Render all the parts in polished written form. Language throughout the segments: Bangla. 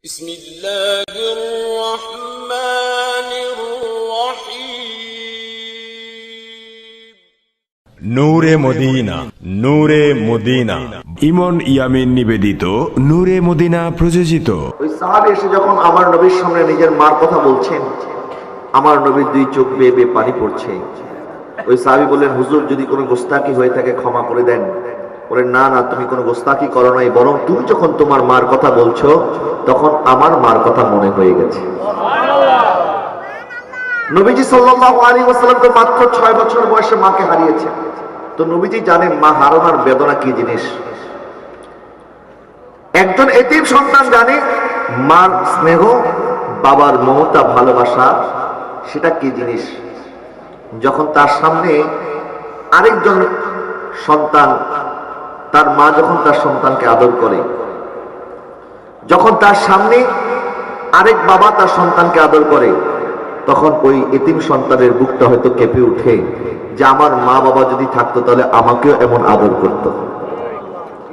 بسم الله الرحمن الرحيم নূরে মদিনা, নূরে মদিনা। ইমন ইয়ামিন নিবেদিত নূরে মদিনা প্রযোজিত। ওই সাহাবী এসে যখন আমার নবীর সামনে নিজের মার কথা বলছেন, আমার নবীর দুই চোখ বেয়ে বেয়ে পানি পড়ছে। ওই সাহাবী বললেন, হুজুর যদি কোনো গোস্তাকি হয়ে থাকে ক্ষমা করে দেন। বলেন, না না, তুমি কোনো গোস্তাকি করো নাই, বরং তুমি যখন তোমার মার কথা বলছো তখন আমার মার কথা মনে হয়ে গেছে। নবীজি সাল্লাল্লাহু আলাইহি ওয়াসাল্লাম তো মাত্র 6 বছর বয়সে মাকে হারিয়েছেন। তো নবীজি জানেন মা হারানোর বেদনা কি জিনিস। একজন এতিম সন্তান জানে মার স্নেহ, বাবার মমতা, ভালোবাসা সেটা কি জিনিস। যখন তার সামনে আরেকজন সন্তান, তার মা যখন তার সন্তানকে আদর করে, যখন তার সামনে আরেক বাবা তার সন্তানকে আদর করে, তখন ওই এতিম সন্তানের বুকটা হয়তো কেঁপে উঠে যে আমার মা বাবা যদি থাকতো তাহলে আমাকেও এমন আদর করত।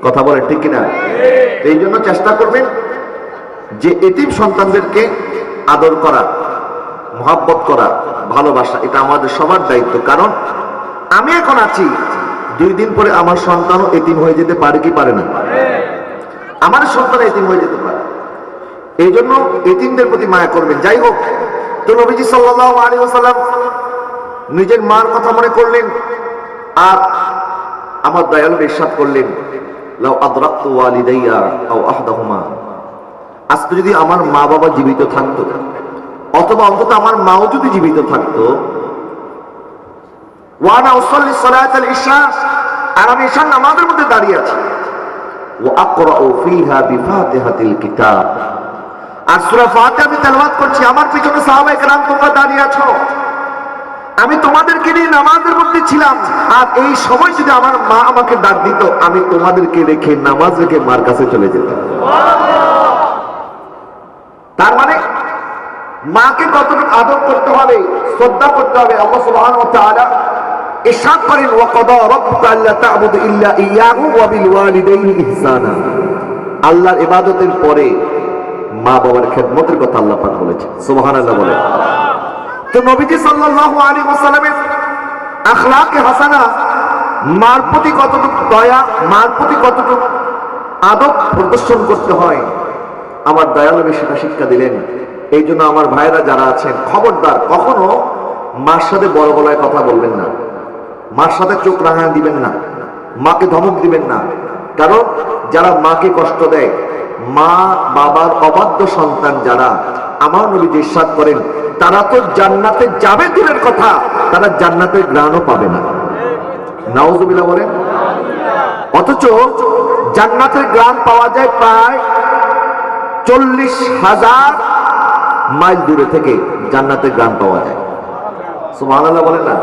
কথা বলে ঠিক কিনা? এই জন্য চেষ্টা করবেন যে এতিম সন্তানদেরকে আদর করা, মহব্বত করা, ভালোবাসা, এটা আমাদের সবার দায়িত্ব। কারণ আমি এখন আছি, 2 দিন পরে আমার সন্তানও এতিম হয়ে যেতে পারে কি পারে না? আমার সন্তান এতিম হয়ে যেতে পারে। এই জন্য এতিমদের প্রতি মায়া করবেন। যাই হোক, তো নবীজি সাল্লাল্লাহু আলাইহি ওয়াসাল্লাম নিজের মার কথা মনে করলেন আর আমার দয়ালু ইরশাদ করলেন, লাউ আদরাকতু ওয়ালিদাইয়া আও আহদাহুমা, আজকে যদি আমার মা বাবা জীবিত থাকতো, অথবা অন্তত আমার মাও যদি জীবিত থাকতো, ওয়ানা উসাল্লি সালাতাল ইশা, আর আমি ঈশার নামাজের মধ্যে দাঁড়িয়ে আছি, ওয়া আকরাউ ফিহা বিফাতিহাতিল কিতাব, আর সূরা ফাতিহা আমি তেলাওয়াত করছি, আমার পিছনে সাহাবায়ে কেরাম তোমরা দাঁড়িয়ে আছো, আমি তোমাদেরকে নিয়ে নামাজের মধ্যে ছিলাম, আর এই সময় যদি আমার মা আমাকে ডাক দিত, আমি তোমাদেরকে রেখে নামাজ রেখে মার কাছে চলে যেতাম। তার মানে মাকে কতটুকু আদর করতে হবে, শ্রদ্ধা করতে হবে। আল্লাহ সুবহানাহু ওয়া তাআলা ইরশাদ করেন, ওয়া ক্বাদা রাব্বুকা আল্লা তা'বুদু ইল্লা ইয়্যাহু ওয়া বিল ওয়ালিদাইনি ইহসানা। আল্লাহর ইবাদতের পরে মা বাবার খেদমতের কথা আল্লাহ পাক বলেছেন। সুবহানাল্লাহ বলেন। তো নবীজি সাল্লাল্লাহু আলাইহি ওয়াসাল্লামের আখলাকে হাসানা, মার প্রতি কতটুকু দয়া, মার প্রতি কতটুকু আদব প্রদর্শন করতে হয়, আমার দয়ালু সেটা শিক্ষা দিলেন। এই জন্য আমার ভাইরা যারা আছেন, খবরদার কখনো মার সাথে বড় গলায় কথা বলবেন না, মার সাথে চোখ রাঙায় দিবেন না, মাকে ধমক দিবেন না। কারণ যারা মাকে কষ্ট দেয়, মা বাবার অবাধ্য সন্তান যারা, আমার নবী ইরশাদ করেন তারা তো জান্নাতে যাবে দূরের কথা, তারা জান্নাতের ঘ্রাণও পাবে না। নাউজুবিল্লাহ বলেন। অথচ জান্নাতের ঘ্রাণ পাওয়া যায় প্রায় 40,000 মাইল দূরে থেকে, জান্নাতের ঘ্রাণ পাওয়া যায়। সুবহানাল্লাহ বলেন না?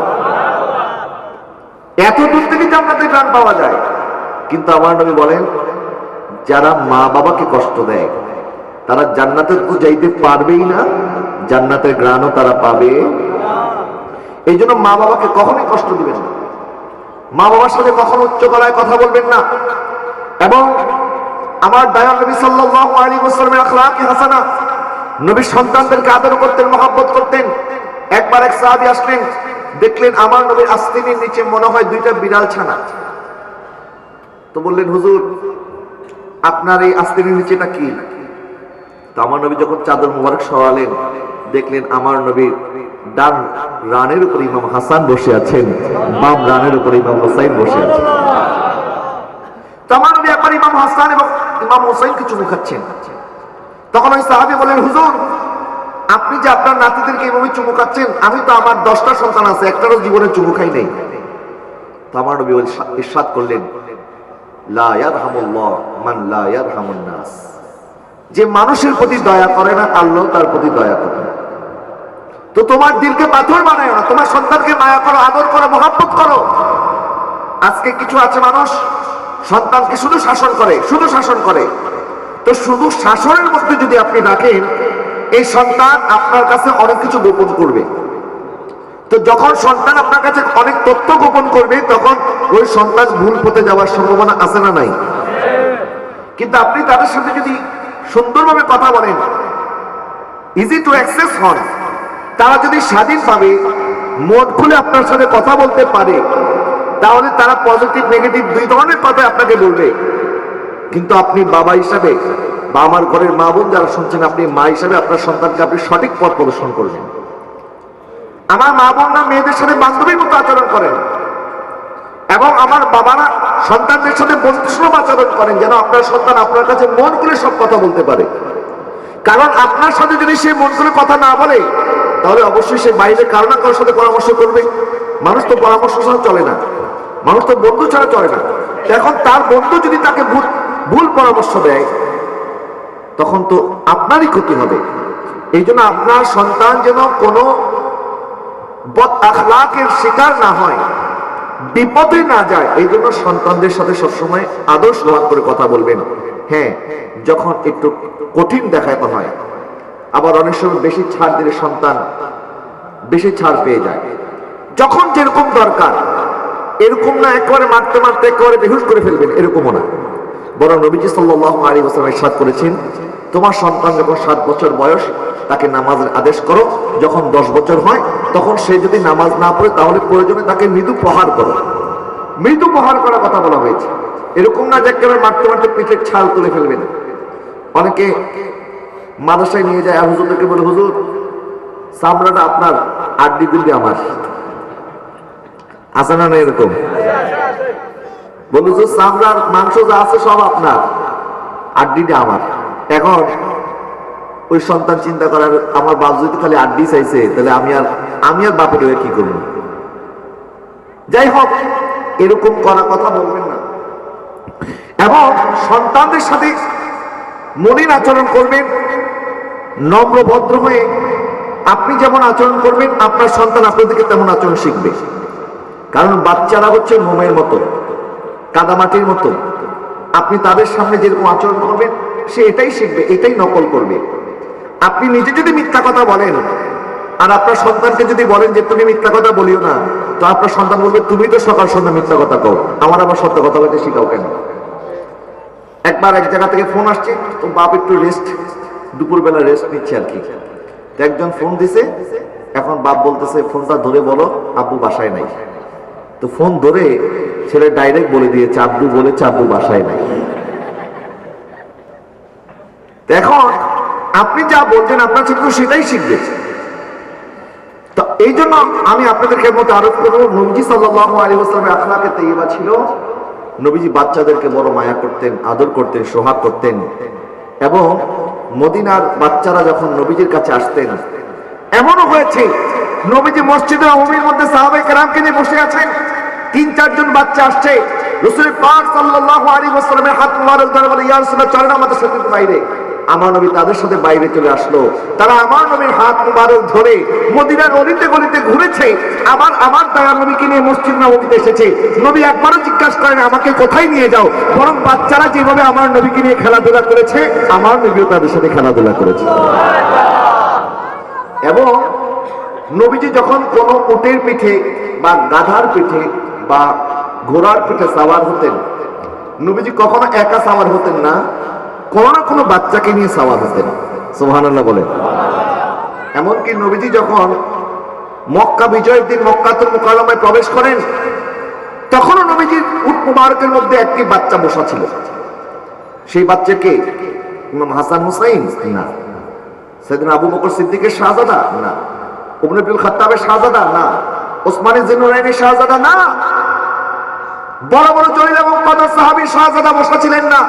এত দূর থেকে জান্নাতের ঘ্রাণ পাওয়া যায়। কিন্তু আমার নবী বলেন যারা মা বাবাকে কষ্ট দেয় তারা জান্নাতে তো যাইতে পারবেই না, জান্নাতের ঘ্রাণও তারা পাবে। এই জন্য মা বাবাকে কখনোই কষ্ট দিবেন না, মা বাবার সাথে কখনো উচ্চ গলায় কথা বলবেন না। এবং আমার দয়াল নবী সাল্লাল্লাহু আলাইহি ওয়াসাল্লামের আখলাকে হাসানা, নবী সন্তানদেরকে আদর করতেন, মহব্বত করতেন। একবার এক সাহাবী আসলেন, দেখলেন আমার নবীর আস্তিনের নিচে মনে হয় 2টা বিড়াল ছানা। তো বললেন, হুজুর আপনার এই আস্তিনের নিচেটা কি? তো আমার নবী যখন চাদর মুবারক সরালেন, দেখলেন আমার নবীর ডান রানের উপর ইমাম হাসান বসে আছেন, বাম রানের উপর ইমাম হুসাইন বসে আছেন। তো আমার নবী একবার ইমাম হাসান এবং ইমাম হুসাইনকে চুমু খাচ্ছেন। তখন ওই সাহাবী বলেন, হুজুর আপনি যে আপনার নাতিদেরকে এভাবে চুমু খাচ্ছেন, আমি তো আমার 10টা সন্তান আছে, একটারও জীবনে চুমু খাই নাই। তো আমার নবী ইরশাদ করলেন, লা ইয়ারহামুল্লাহ মান লা ইয়ারহামুন নাস, যে মানুষের প্রতি দয়া করে না, আল্লাহ তার প্রতি দয়া করে না। তো তোমার দিলকে পাথর বানায় না, তোমার সন্তানকে মায়া করো, আদর করো, মহব্বত করো। আজকে কিছু আছে মানুষ সন্তানকে শুধু শাসন করে, শুধু শাসন করে। তো শুধু শাসনের মধ্যে যদি আপনি রাখেন, এই সন্তান আপনার কাছে অনেক কিছু গোপন করবে। তো যখন সন্তান আপনার কাছে অনেক তথ্য গোপন করবে, তখন ওই সন্তান ভুল পথে যাওয়ার সম্ভাবনা আছে না নাই? কিন্তু আপনি তাদের সাথে যদি সুন্দরভাবে কথা বলেন, ইজি টু অ্যাক্সেস হন, তারা যদি স্বাধীনভাবে মন খুলে আপনার সাথে কথা বলতে পারে, তাহলে তারা পজিটিভ নেগেটিভ দুই ধরনের কথা আপনাকে বলবে। কিন্তু আপনি বাবা হিসাবে বা আমার ঘরের মা বোন যারা শুনছেন, আপনি মা হিসাবে আপনার সন্তানকে আপনি সঠিক পথ প্রদর্শন করবেন। আমার মা বোনরা মেয়েদের সাথে বান্ধবীর মতো আচরণ করেন এবং আমার বাবারা সন্তানদের সাথে বন্ধুসুলভ আচরণ করেন, যেন আপনার সন্তান আপনার কাছে মন খুলে সব কথা বলতে পারে। কারণ আপনার সাথে যদি সে মন খুলে কথা না বলে, তাহলে অবশ্যই সে বাইরে কারো না কারোর সাথে পরামর্শ করবে। মানুষ তো পরামর্শ ছাড়া চলে না, মানুষ তো বন্ধু ছাড়া চলে না। এখন তার বন্ধু যদি তাকে ভুল পরামর্শ দেয়, তখন তো আপনারই ক্ষতি হবে। এই জন্য আপনার সন্তান যেন কোনো বদ আখলাকের শিকার না হয়, বিপদে না যায়, এই জন্য সন্তানদের সাথে সবসময় আদর্শ ব্যবহার করে কথা বলবেন। হ্যাঁ, যখন একটু কঠিন দেখাতে হয়, আবার অনেক সময় বেশি ছাড় দিলে সন্তান বেশি ছাড় পেয়ে যায়। যখন যেরকম দরকার, এরকম না একেবারে মারতে মারতে একেবারে বেহুশ করে ফেলবেন, এরকমও না। বরং নবীজি সাল্লাল্লাহু আলাইহি ওয়াসাল্লাম ইরশাদ করেছেন, তোমার সন্তান যখন 7 বছর বয়স, তাকে নামাজের আদেশ করো। যখন 10 বছর হয়, তখন সে যদি নামাজ না পড়ে, তাহলে প্রয়োজনে তাকে মৃদু প্রহার করো। মৃদু প্রহার করার কথা বলা হয়েছে, এরকম না যে একেবারে মারতে মারতে পিঠের ছাল তুলে ফেলবেন। অনেকে মাদ্রাসায় নিয়ে যায়, আর হুজুরদেরকে বলে, হুজুর চামড়াটা আপনার, আড্ডি গুড্ডি আমার। আছে না এরকম? বলুন, চামড়ার মাংস যা আছে সব আপনার, আড্ডিটা আমার। এখন ওই সন্তান চিন্তা করার, আমার বাপ যদি খালি আড্ডি চাইছে, তাহলে আমি আর বাপের হয়ে কি করবো? যাই হোক, এরকম করার কথা বলবেন না। এবং সন্তানদের সাথে মলিন আচরণ করবেন, নম্র ভদ্র হয়ে। আপনি যেমন আচরণ করবেন, আপনার সন্তান আপনার দিকে তেমন আচরণ শিখবে। কারণ বাচ্চারা হচ্ছে মোমের মতো, কাদামাটির মতো। আপনি তাদের সামনে যেরকম আচরণ করবেন, সে এটাই শিখবে, এটাই নকল করবে। আপনি নিজে যদি মিথ্যা কথা বলেন, আর আপনার সন্তানকে যদি বলেন যে তুমি মিথ্যা কথা বলিও না, তো আপনার সন্তান বলবে, তুমি তো সকাল সন্ধ্যা মিথ্যা কথা কও, আমার আবার সত্য কথা বলতে শিখাও কেন? একবার এক জায়গা থেকে ফোন আসছে, তো বাপ একটু রেস্ট, দুপুরবেলা রেস্ট নিচ্ছে আর কি। একজন ফোন দিছে, এখন বাপ বলতেছে, ফোনটা ধরে বলো আব্বু বাসায় নাই। তো ফোন ধরে ছেলে ডাইরেক্ট বলে দিয়েছে, আব্বু বলেছে আব্বু বাসায় নাই। এখন আপনি যা বলছেন, আপনার ছেলে সেটাই শিখবে। তো এই জন্য আমি আপনাদেরকে মধ্যে আরোপ করবো, নবীজি সাল্লাল্লাহু আলাইহি ওয়াসাল্লামের আখলাকে তাইয়্যিবা ছিল, নবীজি বাচ্চাদেরকে বড় মায়া করতেন, আদর করতেন, সোহাগ করতেন। এবং মদিনার বাচ্চারা যখন নবীজির কাছে আসতেন, এমনও হয়েছে নবীজি মসজিদে নববীর মধ্যে সাহাবায়ে কেরামকে নিয়ে বসে আছেন, 3-4 জন বাচ্চা আসছে, রাসূল পাক সাল্লাল্লাহু আলাইহি ওয়াসাল্লামের হাত মোবারক ধরে বলে, ইয়া রাসূলুল্লাহ চলেন আমাদের সাথে বাইরে। আমার নবী তাদের সাথে বাইরে চলে আসলো। তারা আমার নবীর হাত মোবারক ধরে মদিনার অলিতে গলিতে ঘুরেছে, আবার আমার দয়ার নবীকে নিয়ে মসজিদ নববীতে এসেছে। নবী একবারও জিজ্ঞাসা করেন আমাকে কোথায় নিয়ে যাও, বরং বাচ্চারা যেভাবে আমার নবীকে নিয়ে খেলাধুলা করেছে, আমার নবীও তাদের সাথে খেলাধুলা করেছে। এবং নবীজি যখন কোনো উটের পিঠে বা গাধার পিঠে বা ঘোড়ার পিঠে সাওয়ার হতেন, নবীজি কখনো একা সাওয়ার হতেন না, কোনো না কোনো বাচ্চাকে নিয়ে সাওয়ার হতেন। সুবহানাল্লাহ বলেন। এমনকি নবীজি যখন মক্কা বিজয়ের দিন মক্কাতুল মুকাররমায় প্রবেশ করেন, তখনও নবীজির উট মুবারকের মধ্যে একটি বাচ্চা বসা ছিল। সেই বাচ্চাকে ইমাম হাসান হুসাইন না, সাইয়েদনা আবু বকর সিদ্দিকের শাহজাদা না, ওমর ইবনুল খাত্তাবের শাহজাদা না, ওসমান জিন্নুরাইনের শাহজাদা না, বড় বড় জলিল এবং কদর সাহাবীর শাহজাদা বসা ছিলেন না।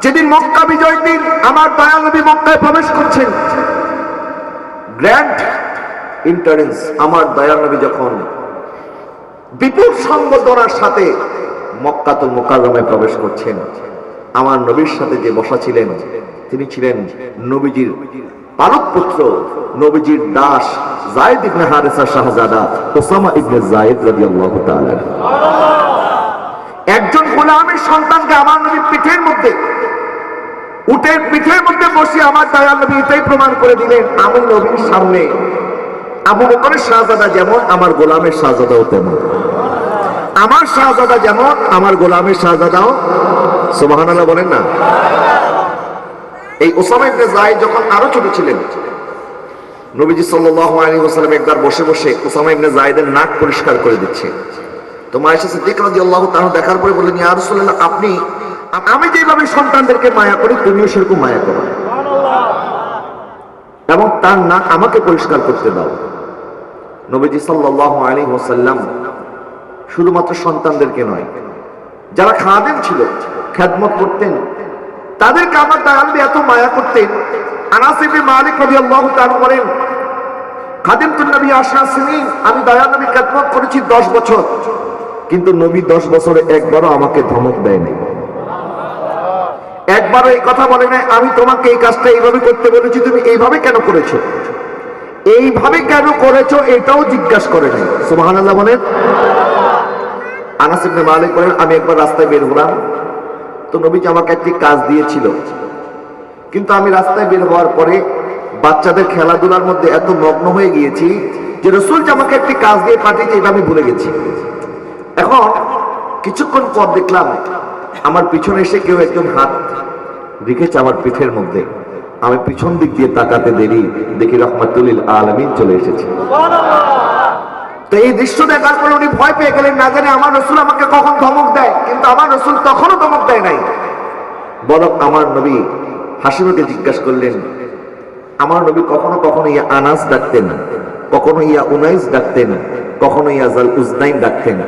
যেদিন মক্কা বিজয়ের দিন আমার দয়াল নবী মক্কায় প্রবেশ করছেন, গ্র্যান্ড এন্ট্রান্স, আমার দয়াল নবী যখন বিপুল সম্বোধনার সাথে মক্কাতুল মুকাররমায় প্রবেশ করছেন, আমার নবীর সাথে যে বসা ছিলেন, তিনি ছিলেন নবীজির পালক পুত্র, নবীজির দাস যায়েদ ইবনে হারেসা শাহজাদা ওসামা ইবনে যায়েদ রাদিয়াল্লাহু তাআলা। একজন গোলামের সন্তানকে আমার নবী পিঠের মধ্যে, উটের পিঠের মধ্যে বসে আমার দয়াল নবী এটাই প্রমাণ করে দিলেন, আমি নবীর সামনে আবু বকরের শাহজাদা যেমন, আমার গোলামের শাহজাদাও তেমন। আমার শাহজাদা যেমন, আমার গোলামের শাহজাদাও। সুবহানাল্লাহ বলেন না। এই উসামা ইবনে যায়েদ যখন আরো ছোট ছিলেন, নবীজি সাল্লাল্লাহু আলাইহি ওয়াসাল্লাম একবার বসে বসে উসামা ইবনে যায়েদের নাক পরিষ্কার করে দিচ্ছে। তো আয়েশা সিদ্দিকা রাদিয়াল্লাহু তাআলা দেখার পরে বললেন, ইয়া রাসূলুল্লাহ, আপনি, আমি যেভাবে সন্তানদেরকে মায়া করি তুমিও সেরকম মায়া করো, এবং তার নাক আমাকে পরিষ্কার করতে দাও। নবীজি সাল্লাল্লাহু আলাইহি ওয়াসাল্লাম শুধুমাত্র সন্তানদেরকে নয়, যারা খাদেম ছিল, খেদমত করতেন, তাদেরকে আমার দয়াল নবী এত মায়া করতেন। আনাস ইবনে মালিক রাদিয়াল্লাহু তাআলা বলেন, খাদিমতুন নবী 10 সিনিন, আমি দয়াল নবী খেদমত করেছি 10 বছর, কিন্তু নবী 10 বছরে একবারও আমাকে ধমক দেয়নি, একবারও এই কথা বলে নাই আমি তোমাকে এই কাজটা এইভাবে করতে বলেছি, তুমি এইভাবে কেন করেছো, এইভাবে কেন করেছো এটাও জিজ্ঞাসা করে নাই। সুবহানাল্লাহ বলেন। আনাস ইবনে মালিক বলেন, আমি একবার রাস্তায় বের হলাম, তো নবীজি আমাকে একটি কাজ দিয়েছিল, কিন্তু আমি রাস্তায় বের হওয়ার পরে বাচ্চাদের খেলাধুলার মধ্যে এত মগ্ন হয়ে গিয়েছি যে রাসূল যে আমাকে একটি কাজ দিয়ে পাঠিয়েছে এটা আমি ভুলে গেছি। এখন কিছুক্ষণ পর দেখলাম আমার পিছনে এসে কেউ একজন হাত রেখেছে আমার পিঠের মধ্যে। আমি পিছন দিক দিয়ে তাকাতে দেরি, দেখি রাহমাতুল লিল আলামিন চলে এসেছে। তো এই দৃশ্য দেখার পরে উনি ভয় পেয়ে গেলেন, না জানি আমার রাসূল আমাকে কখন ধমক দেয়, কিন্তু আমার রাসূল তখনও ধমক দেয় নাই। বরং আমার নবী হাসি মুখে জিজ্ঞাসা করলেন, আমার নবী কখনো কখনো ইয়া আনাস ডাকতেন, কখনো ইয়া উনাইস ডাকতেন, কখনো ইয়া জাল উজনাইন ডাকতেন,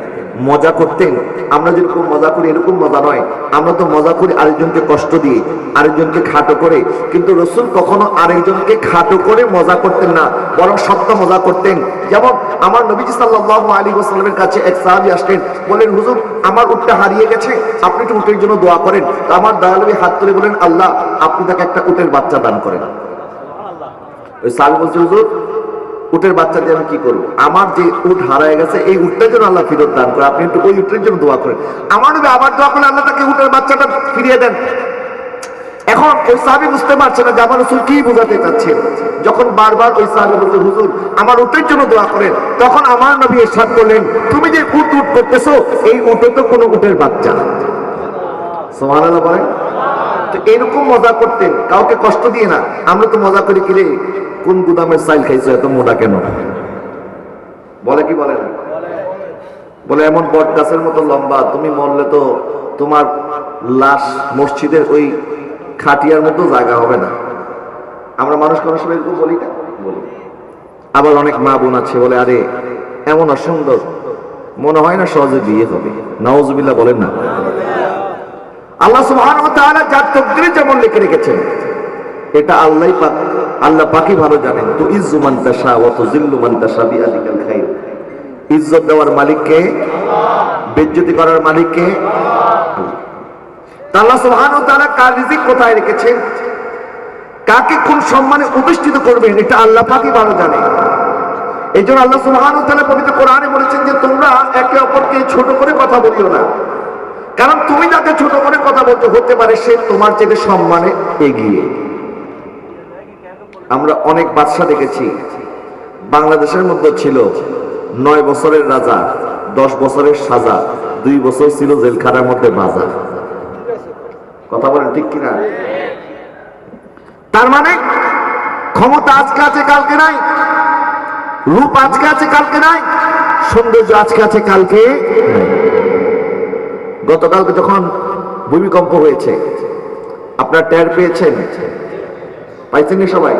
মজা করতেন। আমরা যেরকম মজা করি এরকম মজা নয়, আমরা তো মজা করি আরেকজনকে কষ্ট দিয়ে, আরেকজনকে খাটো করে, কিন্তু রাসূল কখনো আরেকজনকে খাটো করে মজা করতেন না, বরং সত্য মজা করতেন। যেমন আমার নবীজি সাল্লাল্লাহু আলাইহি ওয়াসাল্লামের কাছে এক সাহাবী আসলেন, বলেন, হুজুর আমার উটটা হারিয়ে গেছে, আপনি একটু উটের জন্য দোয়া করেন। তো আমার দয়াল নবী হাত তুলে বলেন, আল্লাহ আপনি তাকে একটা উটের বাচ্চা দান করেন। ওই সাহাবী বলছে, হুজুর উটের বাচ্চা দিয়ে আমি কি করবো, আমার যে উট হারায় গেছে এই উটটার জন্য আল্লাহ ফিরত দান করে, আপনি একটু ওই উটের জন্য দোয়া করেন। আমার নবী আবার দোয়া করলে আল্লাহ তাকে উটের বাচ্চাটা ফিরিয়ে দেন। এখন ওই সাহাবী বুঝতে পারছে না যে আমার রাসূল কি বোঝাতে চাচ্ছেন। যখন বারবার ওই সাহাবী বলছে, হুজুর আমার উটের জন্য দোয়া করেন, তখন আমার নবী ইরশাদ করলেন, তুমি যে উট উট করতেছো এই উটে তো কোনো উটের বাচ্চা না। সুবহানাল্লাহ বলেন। তো এরকম মজা করতেন, কাউকে কষ্ট দিয়ে না। আমরা তো মজা করি, কিরে কোন গুদামের চাইল খাইছো এত মোটা কেন, বলে কি বলে না, বলে এমন বট গাছের মতো লম্বা, তুমি মরলে তো তোমার লাশ মসজিদের ওই খাটিয়ার মতো জায়গা হবে না। আমরা মানুষ কোনো সময় এরকম বলি না, বলি। আবার অনেক মা বোন আছে বলে, আরে এমন অসুন্দর, মনে হয় না সহজে বিয়ে হবে। নাউজুবিল্লাহ বলেন না। আল্লাহ সুবহানাহু ওয়া তাআলা যার তাকদীরে যেমন লিখে রেখেছেন এটা আল্লাহ পাকই ভালো জানেন। তো ইজ্জু মান তাশা ওয়া তুযিল্লু মান তাশা বিয়াদিকাল খাইর। ইজ্জত দেওয়ার মালিক কে? বেইজ্জতি করার মালিক কে? আল্লাহ সুবহানাহু ওয়া তাআলা কার রিজিক কোথায় রেখেছেন, কাকে কোন সম্মানে প্রতিষ্ঠিত করবেন এটা আল্লাহ পাকই ভালো জানে। এইজন্য আল্লাহ সুবহানাহু ওয়া তাআলা পবিত্র কোরআনে বলেছেন যে তোমরা একে অপরকে ছোট করে কথা বলিও না, কারণ তুমি যাকে ছোট করে কথা বলতে হতে পারে সে তোমার চেয়ে সম্মানে এগিয়ে। আমরা অনেক বাদশা দেখেছি, বাংলাদেশের মধ্যে ছিল 9 বছরের রাজা, 10 বছরের সাজা, 2 বছর ছিল জেলখানার মধ্যে বাজা। কথা বলেন ঠিক কিনা? তার মানে ক্ষমতা আজকে আছে কালকে নাই, রূপ আজকে আছে কালকে নাই, সৌন্দর্য আজকে আছে কালকে নাই। গতকালকে যখন ভূমিকম্প হয়েছে আপনারা টের পেয়েছেন? পাইছেন নি সবাই?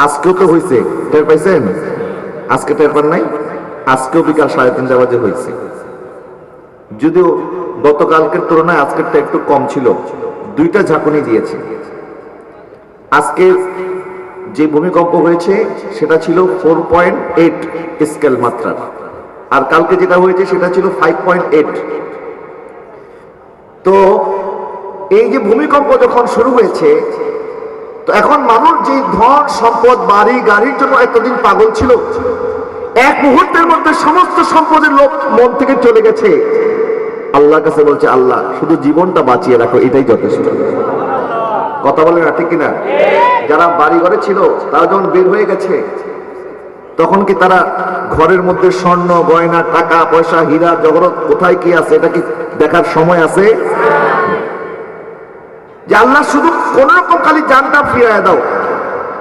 আজকেও তো হয়েছে, টের পাইছেন? আজকে টের পান নাই? আজকেও বিকাল 3:30 বাজে হয়েছে, যদিও গতকালকের তুলনায় আজকেরটা একটু কম ছিল, 2টা ঝাঁকুনি দিয়েছে। আজকে যে ভূমিকম্প হয়েছে সেটা ছিল 4.8 স্কেল মাত্রার, আর কালকে যেটা হয়েছে সেটা ছিল 5.8। তো এই যে ভূমিকম্প যখন শুরু হয়েছে, তো এখন মানুষ যে ধন সম্পদ বাড়ি গাড়ির জন্য এতদিন পাগল ছিল, এক মুহূর্তের মধ্যে সমস্ত সম্পদের লোভ মন থেকে চলে গেছে। আল্লাহর কাছে বলছে, আল্লাহ শুধু জীবনটা বাঁচিয়ে রাখো, এটাই যথেষ্ট। কথা বলে না ঠিক কিনা? যারা বাড়ি ঘরে ছিল তারা যখন বের হয়ে গেছে, তখন কি তারা ঘরের মধ্যে স্বর্ণ গয়না টাকা পয়সা হীরা জহরত কোথায় কি আছে এটা কি দেখার সময় আছে? যে আল্লাহ শুধু কোন রকম খালি জানটা ফিরাইয়া দাও।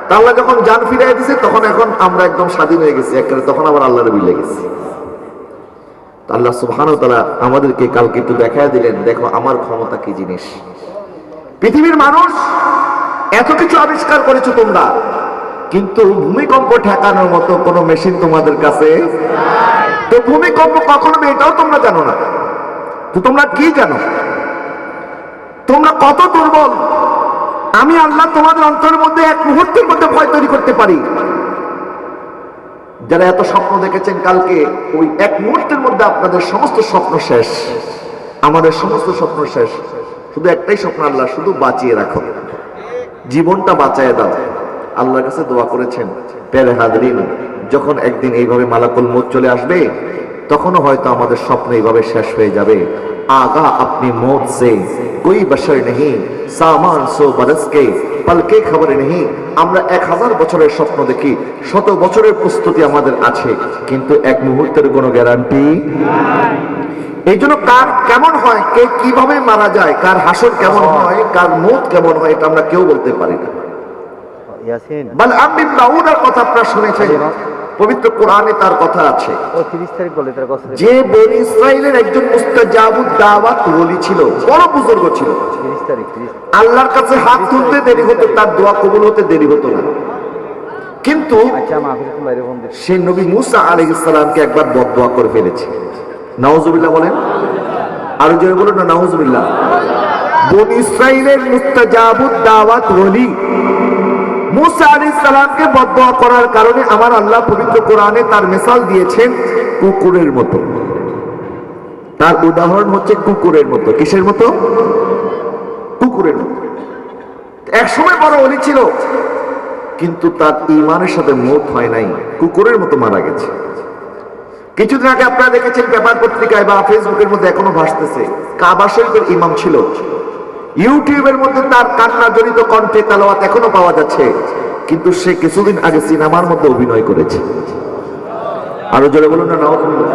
তা আল্লাহ যখন জান ফিরাইয়া দিছে তখন এখন আমরা একদম স্বাধীন হয়ে গেছি, একেবারে তখন আবার আল্লাহর বিলে গেছি। আল্লাহ সুবহানাহু ওয়া তাআলা আমাদেরকে কালকে একটু দেখায় দিলেন, দেখো আমার ক্ষমতা কি জিনিস। পৃথিবীর মানুষ এত কিছু আবিষ্কার করেছো তোমরা, কিন্তু ভূমিকম্প ঠেকানোর মতো কোনো মেশিন তোমাদের কাছে নাই। তো ভূমিকম্প কখন হবে এটাও তোমরা জানো না, তো তোমরা কি জানো? তোমরা কত দুর্বল। আমি আল্লাহ তোমাদের অন্তরের মধ্যে এক মুহূর্তের মধ্যে ভয় তৈরি করতে পারি। যারা এত স্বপ্ন দেখেছেন কালকে, ওই এক মুহূর্তের মধ্যে আপনাদের সমস্ত স্বপ্ন শেষ, আমাদের সমস্ত স্বপ্ন শেষ। শুধু একটাই স্বপ্ন, আল্লাহ শুধু বাঁচিয়ে রাখো, জীবনটা বাঁচায় দাও। আল্লাহর কাছে দোয়া করেছেন। প্যারে হাজরিন, যখন একদিন এইভাবে মালাকুল মউত চলে আসবে, তখনও হয়তো আমাদের স্বপ্ন এইভাবে শেষ হয়ে যাবে। আগা আপনি মौत से कोई बशर नहीं, सामान 100 बरस के पल के खबर नहीं। আমরা 1000 বছরের স্বপ্ন দেখি, 100 বছরের প্রস্তুতি আমাদের আছে, কিন্তু এক মুহূর্তের কোনো গ্যারান্টি নাই। এই জন্য কার কেমন হয়, কে কিভাবে মারা যায়, কার হাসর কেমন হয়, কার মौत কেমন হয়, এটা আমরা কেউ বলতে পারি না। বাল আমিন দাউদের কথা আপনারা শুনেছেন, পবিত্র কোরআনে তার কথা আছে। যে বনি ইসরাইলের একজন মুস্তাজাবুদ দাওয়াত ওলি ছিল, বড় বুজুর্গ ছিল। আল্লাহর কাছে হাত তুলতে দেরি হতো, তার দোয়া কবুল হতে দেরি হতো না। কিন্তু সে নবী মুসা আলাইহিস সালামকে একবার বদদোয়া করে ফেলেছে। নাউজুবিল্লাহ বলেন, আরো জোরে বলুন না নাউজুবিল্লাহ। বনি ইসরাইলের মুস্তাজাবুদ দাওয়াত ওলি মুসা আলাইহিস সালামকে বদদোয়া করার কারণে আমার আল্লাহ পবিত্র কোরআনে তার মিসাল দিয়েছেন কুকুরের মতো। তার উদাহরণ হচ্ছে কুকুরের মতো। কিসের মতো? কুকুরের মতো। এক সময় বড় ওলি ছিল, কিন্তু তার ঈমানের সাথে মওত হয় নাই, কুকুরের মতো মারা গেছে। কিছুদিন আগে আপনারা দেখেছেন পেপার পত্রিকায় বা ফেসবুকের মধ্যে এখনো ভাসতেছে, কাবা শরীফের ইমাম ছিল, ইউটিউবের মধ্যে তার কান্না জড়িত কণ্ঠে তেলাওয়াত এখনো পাওয়া যাচ্ছে, কিন্তু সে কিছুদিন আগে সিনেমার মধ্যে অভিনয় করেছে। আরো জোরে বলুন না নাউজুবিল্লাহ।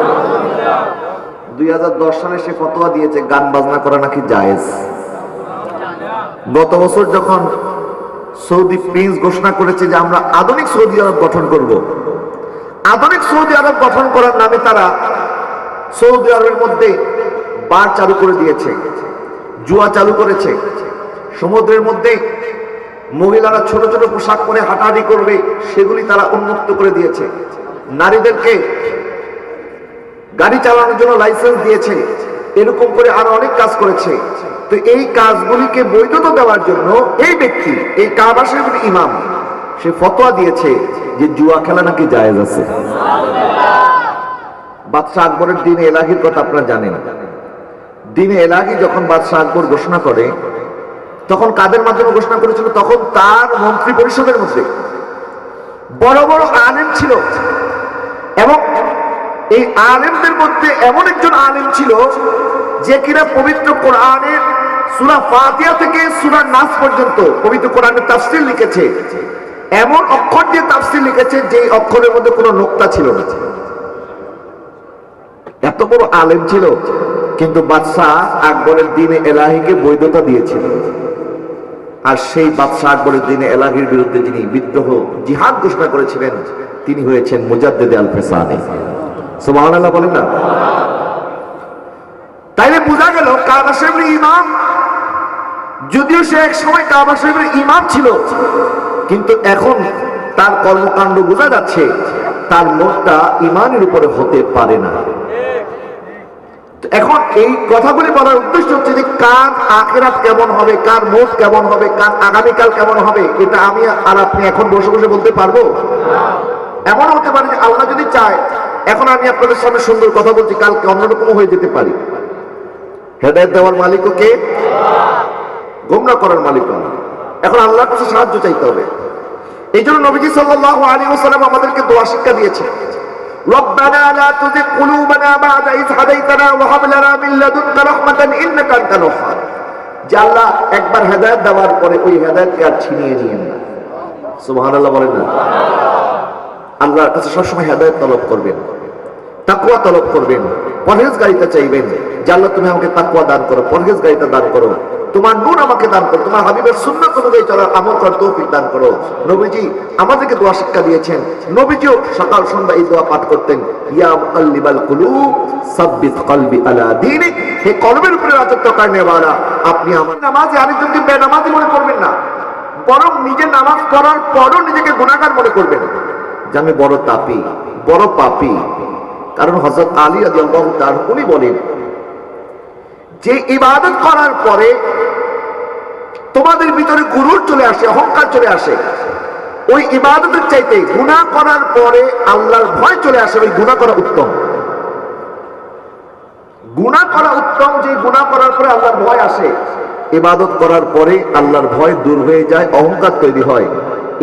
2010 সালে সে ফতোয়া দিয়েছে গান বাজনা করা নাকি জায়েজ। গত বছর যখন সৌদি প্রিন্স ঘোষণা করেছে যে আমরা আধুনিক সৌদি আরব গঠন করব, আধুনিক সৌদি আরব গঠন করার নামে তারা সৌদি আরবের মধ্যে বার চালু করে দিয়েছে, জুয়া চালু করেছে, সমুদ্রের মধ্যে মহিলারা ছোট ছোট পোশাক পরে হাঁটাহাঁটি করবে সেগুলি তারা উন্মুক্ত করে দিয়েছে, নারীদেরকে গাড়ি চালানোর জন্য লাইসেন্স দিয়েছে, এরকম করে আরো অনেক কাজ করেছে। তো এই কাজগুলিকে বৈধতা দেওয়ার জন্য এই ব্যক্তি, এই কাবা শরীফের ইমাম, সে ফতোয়া দিয়েছে যে জুয়া খেলা নাকি জায়েজ আছে। বাদশাহ আকবরের দিনে এলাহির কথা আপনারা জানেন। দিনে এলাহি যখন বাদশাহ আকবর ঘোষণা করে, তখন কাদের মাধ্যমে ঘোষণা করেছিল? তখন তার মন্ত্রী পরিষদের মধ্যে বড় বড় আলেম ছিল, এবং এই আলেমদের মধ্যে এমন একজন আলেম ছিল যে কিনা পবিত্র কোরআনের সূরা ফাতিহা থেকে সূরা নাস পর্যন্ত পবিত্র কোরআনের তাফসীর লিখেছে, এমন অক্ষর দিয়ে তাফসীর লিখেছে যে অক্ষরের মধ্যে কোনো নোক্তা ছিল না। এত বড় আলেম ছিল, কিন্তু বাদশাহ আকবরের দিনে এলাহিকে বৈধতা দিয়েছিল। আর সেই বাদশাহ আকবরের দিনে এলাহির বিরুদ্ধে যিনি বিদ্রোহ জিহাদ ঘোষণা করেছিলেন, তিনি হয়েছেন মুজাদ্দিদে আল ফিসানি। সুবহানাল্লাহ বলেন না। তাইলে বোঝা গেল কাবা শরীফের ইমাম, যদিও সে এক সময় কাবা শরীফের ইমাম ছিল, কিন্তু এখন তার কর্মকাণ্ড বোঝা যাচ্ছে তার মতটা ইমানের উপরে হতে পারে না। এখন এই কথাগুলি বলার উদ্দেশ্য হচ্ছে যে কার আখিরাত কেমন হবে, কার মত কেমন হবে, কার আগামীকাল কেমন হবে, এটা আমি আর আপনি এখন বসে বসে বলতে পারবো? এমন হতে পারে যে আল্লাহ যদি চায় এখন আমি আপনাদের সামনে সুন্দর কথা বলছি, কালকে অন্যরকম হয়ে যেতে পারি। হেদায়েত দেওয়ার মালিকও কে? গোমরাহ করার মালিকও। এখন আল্লাহর কাছে সাহায্য চাইতে হবে। এই জন্য নবীজি সাল্লাল্লাহু আলাইহি ওয়াসাল্লাম আমাদেরকে দোয়া শিক্ষা দিয়েছে, রব্বানা লা তুযিগ কুলুবানা বা'দা ইয হাদাইতানা ওয়া হাব লানা মিন লাদুনকা রাহমাতান ইন্নাকা আনতাল ওয়াহ্হাব। যে আল্লাহ একবার হেদায়েত দেওয়ার পরে ওই হেদায়েতকে আর ছিনিয়ে নিয়েন না। সুবহানাল্লাহ বলেন না। আল্লাহর কাছে সবসময় হেদায়েত তলব করবেন, তাকওয়া তলব করবেন, পরহেজগারিতা চাইবেন যে আল্লাহ তুমি আমাকে তাকওয়া দান করো, পরহেজগারিতা দান করো। তোমার নূর আমাকে দান করো, তোমার হাবিবের সুন্নাত অনুযায়ী চলার আমল করার তৌফিক দান করো। নবীজি আমাদেরকে দোয়া শিক্ষা দিয়েছেন, নবীজিও সকাল সন্ধ্যা এই দোয়া পাঠ করতেন, ইয়া মুকাল্লিবাল কুলুব সাব্বিত কলবি আলা দীনিক, হে কলবের উপরে রাজত্ব করনেওয়ালা, আপনি আমার নামাজে আরেকজনকে বেনামাজি মনে করবেন না, বরং নিজে নামাজ পড়ার পরও নিজেকে গুনাহগার মনে করবেন যে আমি বড় তাপী, বড় পাপী। কারণ হযরত আলী রাদিয়াল্লাহু তাআলা উনি বলেন যে ইবাদত করার পরে তোমাদের ভিতরে গুরুর চলে আসে, অহংকার চলে আসে, ওই ইবাদতের চাইতে গুনাহ করার পরে আল্লাহর ভয় চলে আসে, ওই গুনাহ করা উত্তম। গুনাহ করা উত্তম, যে গুনাহ করার পরে আল্লাহর ভয় আসে। ইবাদত করার পরে আল্লাহর ভয় দূর হয়ে যায়, অহংকার তৈরি হয়।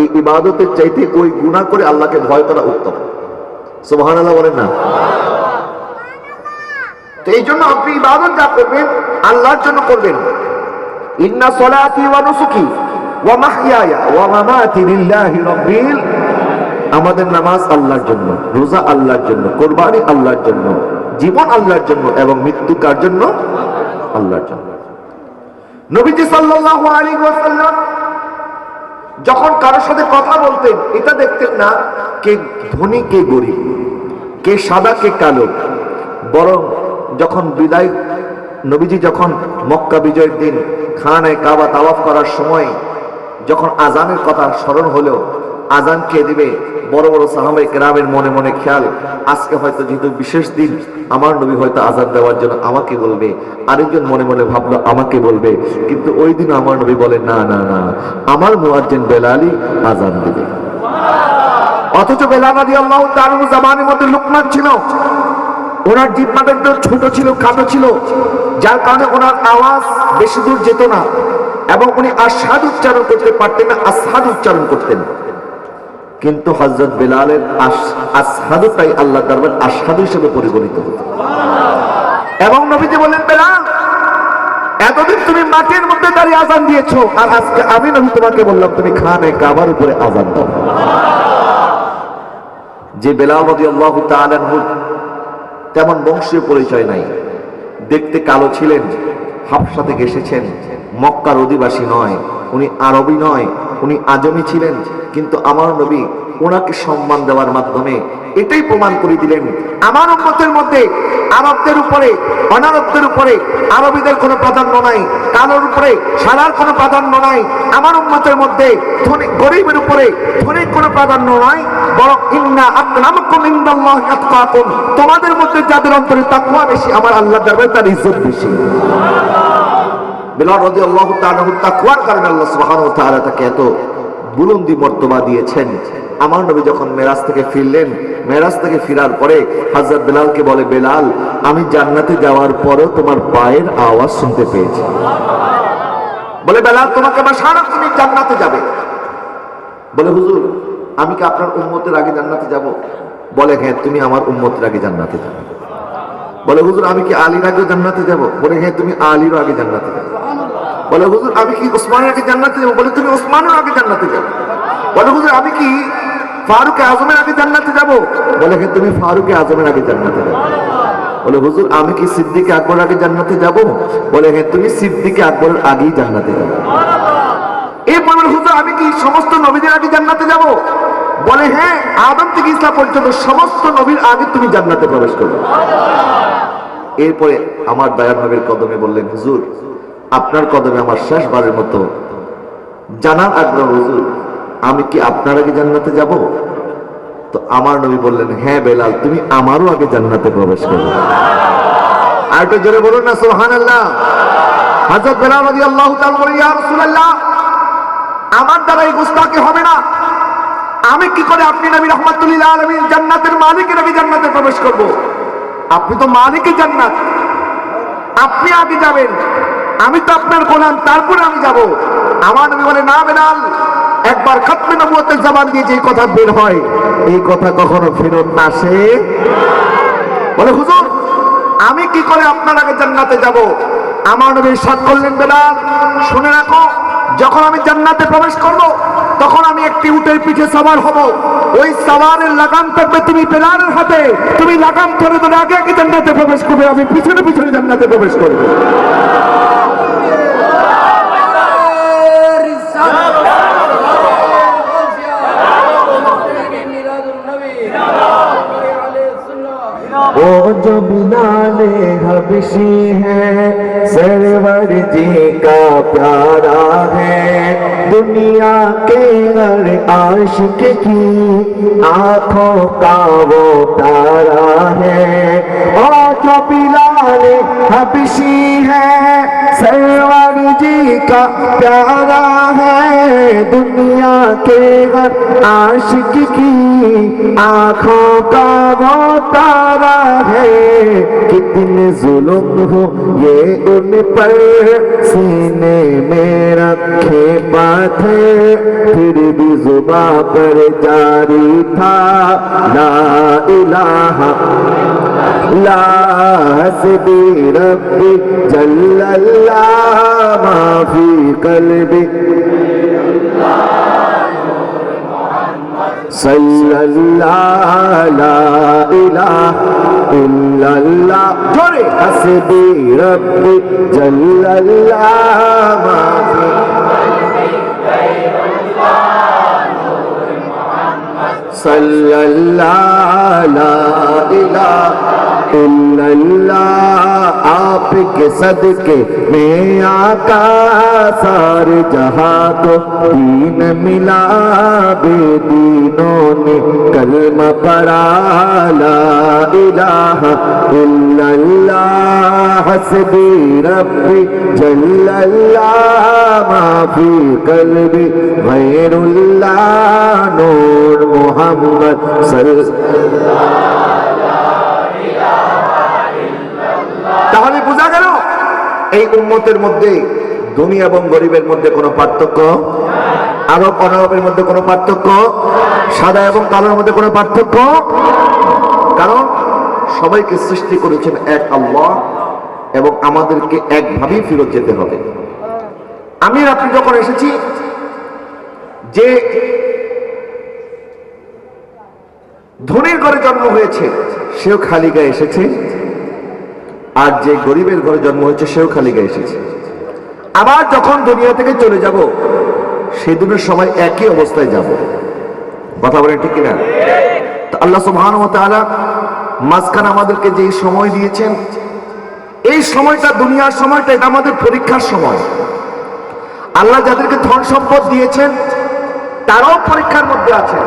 এই ইবাদতের চাইতে ওই গুনাহ করে আল্লাহকে ভয় করা উত্তম। সুবহানাল্লাহ বলেন না? তো এই জন্য আপনি ইবাদত যা করবেন আল্লাহর জন্য করবেন। ইন্না সলাতি ওয়া নুসুকি ওয়া মাহইয়ায়া ওয়া মামাতি লিল্লাহি রাব্বিল, আমাদের নামাজ আল্লাহর জন্য, রোজা আল্লাহর জন্য, কুরবানি আল্লাহর জন্য, জীবন আল্লাহর জন্য এবং মৃত্যু কার জন্য? আল্লাহর জন্য। নবীজি সাল্লাল্লাহু আলাইহি ওয়াসাল্লাম যখন কারোর সাথে কথা বলতেন এটা দেখতেন না কে ধনী কে গরিব, কে সাদা কে কালো, বরং যখন বিদায় নবীজি যখন মক্কা বিজয়ের দিন খানায় কাবা তাওয়াফ করার সময় যখন আজানের কথা স্মরণ হলো, আজান কে দিবে, বড় বড় সাহাবায়ে কেরামের মনে মনে খেয়াল, আজকে হয়তো যেহেতু বিশেষ দিন আমার নবী হয়তো আজান দেওয়ার জন্য আমাকে বলবে, আরেকজন মনে মনে ভাবলো আমাকে বলবে, কিন্তু ওই দিন আমার নবী বলে না না না, আমার মুয়াজ্জিন বেলালই আজান দিবে। অথচ বেলাল রাদিয়াল্লাহু তাআলা জামানের মধ্যে লোকমান ছিল, ওনার জিহ্বাটা একটু ছোট ছিল, কালো ছিল, যার কারণে ওনার আওয়াজ বেশি দূর যেত না এবং উনি আশহাদু উচ্চারণ করতে পারতেন না, আসহাদু উচ্চারণ করতেন। কিন্তু হযরত বেলালের আসহাদুটাই আল্লাহ দরবারে আশহাদু হিসেবে পরিগণিত হতো। এবং নবীজি বললেন, বেলাল এতদিন তুমি মাটির মধ্যে দাঁড়িয়ে আজান দিয়েছো, আর আজকে আমি নবী তোমাকে বললাম তুমি খানে কাবার উপরে আজান দাও। যে বেলাল রাদিয়াল্লাহু তাআলা আনহু তেমন বংশীয় পরিচয় নাই, দেখতে কালো ছিলেন, হাবশা থেকে এসেছেন, মক্কার অধিবাসী নয়, উনি আরবি নয়, উনি আজমি ছিলেন, কিন্তু আমার নবী ওনাকে সম্মান দেওয়ার মাধ্যমে এটাই প্রমাণ করে দিলেন আমার উম্মতের মধ্যে আরবদের উপরে অনারবদের উপরে আরবিদের কোনো প্রাধান্য নাই, কালোর উপরে সাদার কোনো প্রাধান্য নাই, আমার উম্মতের মধ্যে ধনী গরিবের উপরে ধনীর কোনো প্রাধান্য নাই, বরং ইন্না আকরামাকুম ইনদাল্লাহি আতকাকুম, তোমাদের মধ্যে যাদের অন্তরে তাকওয়া বেশি আমার আল্লাহর দরবারে তার ইজ্জত বেশি। বেলাল রাদিয়াল্লাহু তাআলা তাকওয়ার কারণে আল্লাহ সুবহানাহু ওয়া তাআলা তাকে এত বুলন্দি মর্তবা দিয়েছেন। আমার নবী যখন মেরাজ থেকে ফিরলেন, মেরাজ থেকে ফিরার পরে হযরত বেলালকে বলে, বেলাল আমি জান্নাতে যাওয়ার পরেও তোমার পায়ের আওয়াজ শুনতে পেয়েছি। বলে, বেলাল তোমাকে বাসারা তুমি জান্নাতে যাবে। বলে, হুজুর আমি কি আপনার উম্মতের আগে জান্নাতে যাব? বলে, হ্যাঁ তুমি আমার উম্মতের আগে জান্নাতে যাবে। বলে, হুজুর আমি কি আলীর আগে জান্নাতে যাব? বলে, হ্যাঁ তুমি আলীর আগে জান্নাতে যাবে। বলে, হুজুর আমি কি ওসমানের আগে জান্নাতে যাব? বলে, তুমি ওসমানের আগে জান্নাতে যাবে। বলে, হুজুর আমি কি ফারুক আজমের আগে জান্নাতে যাব? বলে, হ্যাঁ তুমি ফারুক আজমের আগে জান্নাতে যাবে। বলে, হুজুর আমি কি সিদ্দিক আকবর আগে জান্নাতে যাব? বলে, হ্যাঁ তুমি সিদ্দিক আকবরের আগেই জান্নাতে যাবে। এরপর বলে, হুজুর আমি কি সমস্ত নবীদের আগে জান্নাতে যাব? বলে, হ্যাঁ আদম থেকে ইসলাম পর্যন্ত সমস্ত নবীর আগে তুমি জান্নাতে প্রবেশ করবে। এরপরে আমার দয়ার নবীর কদমে বললেন, হুজুর আপনার কদমে আমার শেষবারের মতো জানার আগ্রহ, হুজুর আমি কি আপনার আগে জান্নাতে যাব? তো আমার নবী বললেন, হ্যাঁ বেলাল তুমি আমারও আগে জান্নাতে প্রবেশ করবে। আর একটু জোরে বলুন না সুবহানাল্লাহ। হযরত বেলাল রাদিয়াল্লাহু তাআলা বলেন, ইয়া রাসূলুল্লাহ আমার দ্বারা এই গুস্তাখি হবে না, আমি কি করে আপনি নবী রাহমাতুল লিল আলামিন জান্নাতের মালিকের আগে জান্নাতে প্রবেশ করব? আপনি তো মালিকের জান্নাত, আপনি আগে যাবেন, আমি তো আপনার গোলাম, তারপরে আমি যাব। আমার নবী বলে, না বেলাল একবার খতমে নবুয়তের জবান দিয়ে যে কথা বের হয় এই কথা কখনো ফেরত না আসে। বলে, হুজুর আমি কি করে আপনার আগে জান্নাতে যাব? আমার নবী ইরশাদ করলেন, বেলাল শুনে রাখো, যখন আমি জান্নাতে প্রবেশ করব তখন আমি একটি উটের পিঠে সওয়ার হব, ওই সওয়ারের লাগাম থাকবে তুমি বেলালের হাতে, তুমি লাগাম ধরে ধরে আগে আগে জান্নাতে প্রবেশ করবে, আমি পিছনে পিছনে জান্নাতে প্রবেশ করব। हबशी है सरवर जी का प्यारा है दुनिया के हर आशिक की आंखों का वो तारा है और जो बिलाल हबशी है सरवर जी का प्यारा है दुनिया के हर आशिक की आंखों का वो तारा है कितने जुल्म हो ये उन पर सीने में रखे पाथे फिर भी जुबां पर जारी था ला इलाहा ला हस्बी रब्बी जल्लल्लाह मा फी कल्बी सल्लल्लाहु ला इलाहा इल्लल्लाह जोरे हस्बी रब्बी जल्लल्लाह मा फी सल्लल्लाहु ला इलाहा इल्लल्लाह आपके सदके में आका सारे जहां को दीन मिला बेदीनों ने कलमा पढ़ा ला इलाहा इल्लल्लाह हस्बी रब्बी जल्लल्लाह मा फी कल्बी गैरुल्लाह नूर मुहम्मद सल्लल्लाहु তাহলে বোঝা গেল এই উম্মতের মধ্যে ধনী এবং গরিবের মধ্যে কোনো পার্থক্য আরব অনারবের মধ্যে কোনো পার্থক্য সাদা এবং কালোর মধ্যে কোনো পার্থক্য কারণ সবাইকে সৃষ্টি করেছেন এক আল্লাহ এবং আমাদেরকে একভাবেই ফেরত যেতে হবে আমি আর আপনি যখন এসেছি যে ধনীর ঘরে জন্ম হয়েছে সেও খালি গায়ে এসেছে আর যে গরিবের ঘরে জন্ম হয়েছে সেও খালি গায়ে এসেছে আবার যখন দুনিয়া থেকে চলে যাব সেদিনের সময় একই অবস্থায় যাব কথা বলেন ঠিক কিনা আল্লাহ সুবহানাহু ওয়া তাআলা মাঝখানে আমাদেরকে যে সময় দিয়েছেন এই সময়টা দুনিয়ার সময়টা এটা আমাদের পরীক্ষার সময় আল্লাহ যাদেরকে ধন সম্পদ দিয়েছেন তারাও পরীক্ষার মধ্যে আছেন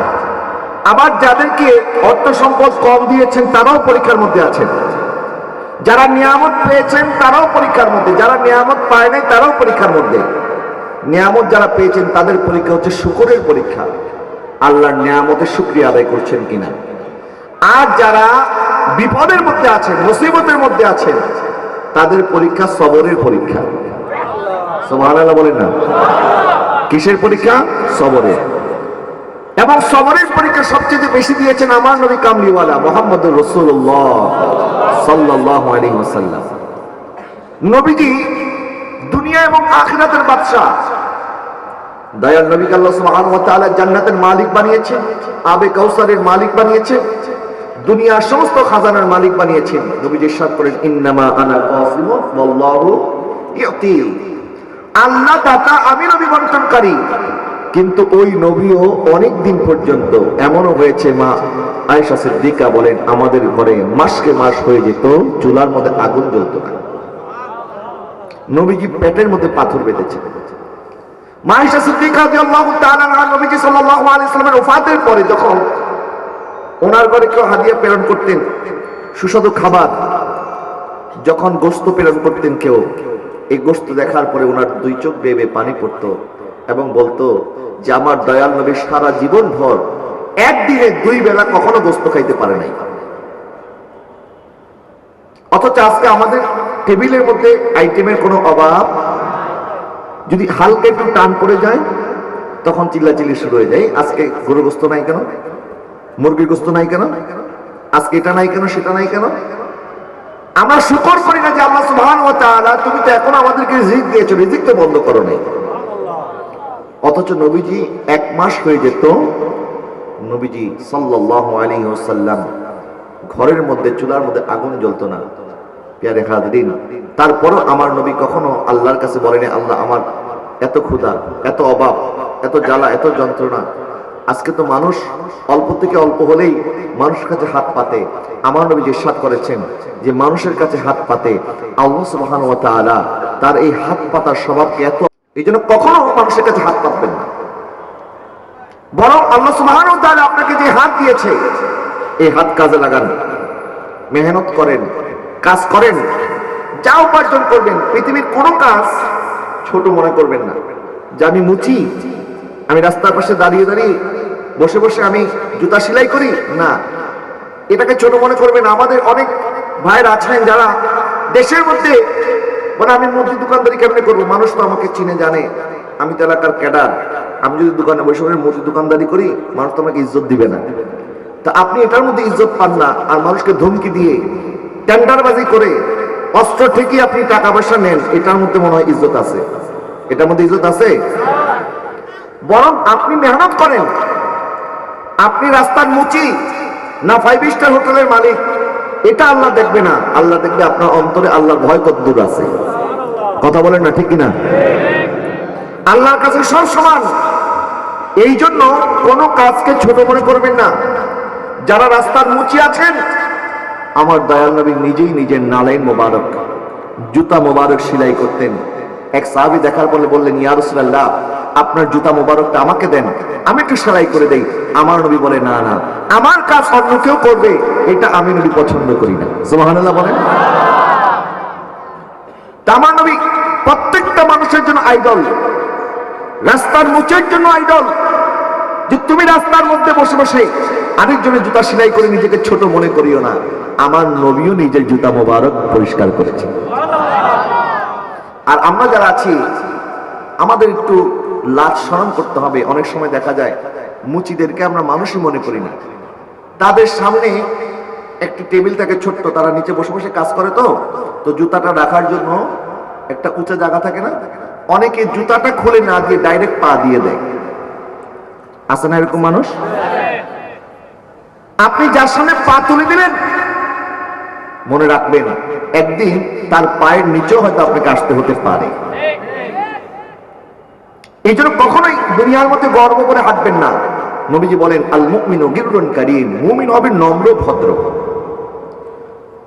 আবার যাদেরকে অর্থ সম্পদ কম দিয়েছেন তারাও পরীক্ষার মধ্যে আছেন যারা নিয়ামত পেয়েছেন তারাও পরীক্ষার মধ্যে যারা নিয়ামত পায় নাই তারাও পরীক্ষার মধ্যে নিয়ামত যারা পেয়েছেন তাদের পরীক্ষা হচ্ছে শুকরের পরীক্ষা আল্লাহর নিয়ামতের শুকরিয়া আদায় করছেন কিনা আর যারা বিপদের মধ্যে আছেন মুসিবতের মধ্যে আছেন তাদের পরীক্ষা সবরের পরীক্ষা সুবহানাল্লাহ বলেন না কিসের পরীক্ষা সবরের এবং সবরের পরীক্ষা সবচেয়ে বেশি দিয়েছেন আমার নবী কামলিওয়ালা মুহাম্মদুর রাসূলুল্লাহ সাল্লাল্লাহু আলাইহি ওয়াসাল্লাম নবীজি দুনিয়া এবং আখিরাতের বাদশা দয়াল নবীকে আল্লাহ সুবহানাহু ওয়া তাআলা জান্নাতের মালিক বানিয়েছেন আবে কাউসারের মালিক বানিয়েছেন দুনিয়ার সমস্ত খাজানার মালিক বানিয়েছেন নবীজি ইরশাদ করেন ইন্নামা আনা কাসিমু ওয়াল্লাহু ইউতি আল্লাহ দাতা আমি নবী বন্টনকারী কিন্তু ওই নবীও অনেক দিন পর্যন্ত এমনও হয়েছে মা আয়েশা সিদ্দিকা বলেন আমাদের ঘরে মাসকে মাস হয়ে যেত চুলার মধ্যে আগুন জ্বলতো না নবীজি পেটের মধ্যে পাথর বেঁধেছে মা আয়েশা সিদ্দিকা রাদিয়াল্লাহু তাআলা আনহা নবীজি সাল্লাল্লাহু আলাইহি ওয়াসাল্লামের ওফাতের পরে যখন ওনার ঘরে কেউ হাদিয়া প্রেরণ করতেন সুস্বাদু খাবার যখন গোশত প্রেরণ করতেন কেউ এই গোশত দেখার পরে ওনার দুই চোখ বেয়ে বেয়ে পানি পড়তো এবং বলতো যে আমার দয়াল নবী সারা জীবন ভর একদিনে দুই বেলা কখনো গোশত খাইতে পারে নাই অথচ আজকে আমাদের টেবিলের মধ্যে আইটেমের কোনো অভাব যদি হালকা একটু টান পড়ে যায় তখন চিল্লাচিল্লি শুরু হয়ে যায় আজকে গরু গোশত নাই কেন মুরগির গোশত নাই কেন আজকে এটা নাই কেন সেটা নাই কেন আমরা শুকর করি না যে আল্লাহ সুবহানাহু ওয়া তাআলা তুমি তো এখন আমাদেরকে রিজিক দিয়েছো রিজিক তো বন্ধ করো নাই অথচ নবীজি এক মাস হয়ে যেত নবীজি সাল্লাল্লাহু আলাইহি ওয়াসাল্লাম ঘরের মধ্যে চুলার মধ্যে আগুন জ্বলতো না প্রিয় হাজরিন তারপরও আমার নবী কখনো আল্লাহর কাছে বলেনি আল্লাহ আমার এত ক্ষুধা এত অভাব এত জ্বালা এত যন্ত্রণা আজকে তো মানুষ অল্প থেকে অল্প হলেই মানুষের কাছে হাত পাতে, আমার নবী ইরশাদ করেছেন যে মানুষের কাছে হাত পাতে আল্লাহ সুবহানাহু ওয়া তাআলা তার এই হাত পাতার স্বভাবকে এত, এই জন্য কখনো মানুষের কাছে হাত পাতবেন না। বরং আল্লাহ সুবহানাহু ওয়া তাআলা আপনাকে যে হাত দিয়েছে এই হাত কাজে লাগান, মেহনত করেন, কাজ করেন, যা উপার্জন করবেন। পৃথিবীর কোনো কাজ ছোট মনে করবেন না যে আমি মুচি, আমি রাস্তার পাশে দাঁড়িয়ে দাঁড়িয়ে বসে বসে আমি জুতা সেলাই করি, না, এটাকে ছোট মনে করবেন। আমাদের অনেক ভাইরা আছেন যারা দেশের মধ্যে বলে আমি মুদি দোকানদারি কেমনে করবো, মানুষ তো আমাকে চিনে জানে, আমি তো এলাকার ক্যাডার, আমি যদি দোকানে বসে বসে মুদি দোকানদারি করি মানুষ তো আমাকে ইজ্জত দিবে না। তা আপনি এটার মধ্যে ইজ্জত পান না, আর মানুষকে ধমকি দিয়ে টেন্ডারবাজি করে অস্ত্র থেকে আপনি টাকা পয়সা নেন, এটার মধ্যে মনে হয় ইজ্জত আছে? এটার মধ্যে ইজ্জত আছে? বরং আপনি মেহনত করেন, আপনি রাস্তার মুচি না 5 স্টার হোটেলের মালিক, এটা আল্লাহ দেখবে না। আল্লাহ দেখবে আপনার অন্তরে আল্লাহর ভয় কত দূর আছে। কথা বলেন না, ঠিক কিনা? আল্লাহর কাছে সব সমান। এই জন্য কোনো কাজকে ছোট মনে করবেন না। যারা রাস্তার মুচি আছেন, আমার দয়াল নবী নিজেই নিজের নালাইন মোবারক, জুতা মোবারক সেলাই করতেন। এক সাহাবী দেখার পরে বললেন, ইয়া রাসূলুল্লাহ, আপনার জুতা মোবারকটা আমাকে দেন, আমি একটু সেলাই করে দেই। আমার নবী বলে, না না, আমার কাজ অন্য কেউ করবে, এটা আমি নবী পছন্দ করি না। সুবহানাল্লাহ বলেন। আমার নবী প্রত্যেকটা মানুষের জন্য আইডল, রাস্তার মুচের জন্য আইডল। যে তুমি রাস্তার মধ্যে বসে বসে আরেকজনের জুতা সেলাই করে নিজেকে ছোট মনে করিও না। আমার নবীও নিজের জুতা মোবারক পরিষ্কার করেছে। আর আমরা যারা আছি আমাদের একটু লাজ শরম করতে হবে। অনেক সময় দেখা যায় মুচিদেরকে আমরা মানুষই মনে করি না। তাদের সামনে একটি টেবিল থাকে ছোট্ট, তারা নিচে বসে বসে কাজ করে, তো জুতাটা রাখার জন্য একটা উঁচা জায়গা থাকে না, অনেকে জুতাটা খুলে না দিয়ে ডাইরেক্ট পা দিয়ে দেয়। আছে না এরকম মানুষ? আপনি যার সামনে পা তুলে দিলেন, মনে রাখবেন একদিন তার পায়ের নিচেও হয়তো আপনাকে আসতে হতে পারে। এই জন্য কখনোই দুনিয়ার মধ্যে গর্ব করে হাঁটবেন না। নবীজি বলেন, আল মুমিনু গিররুন কারীম, মুমিন হবে নম্র ভদ্র।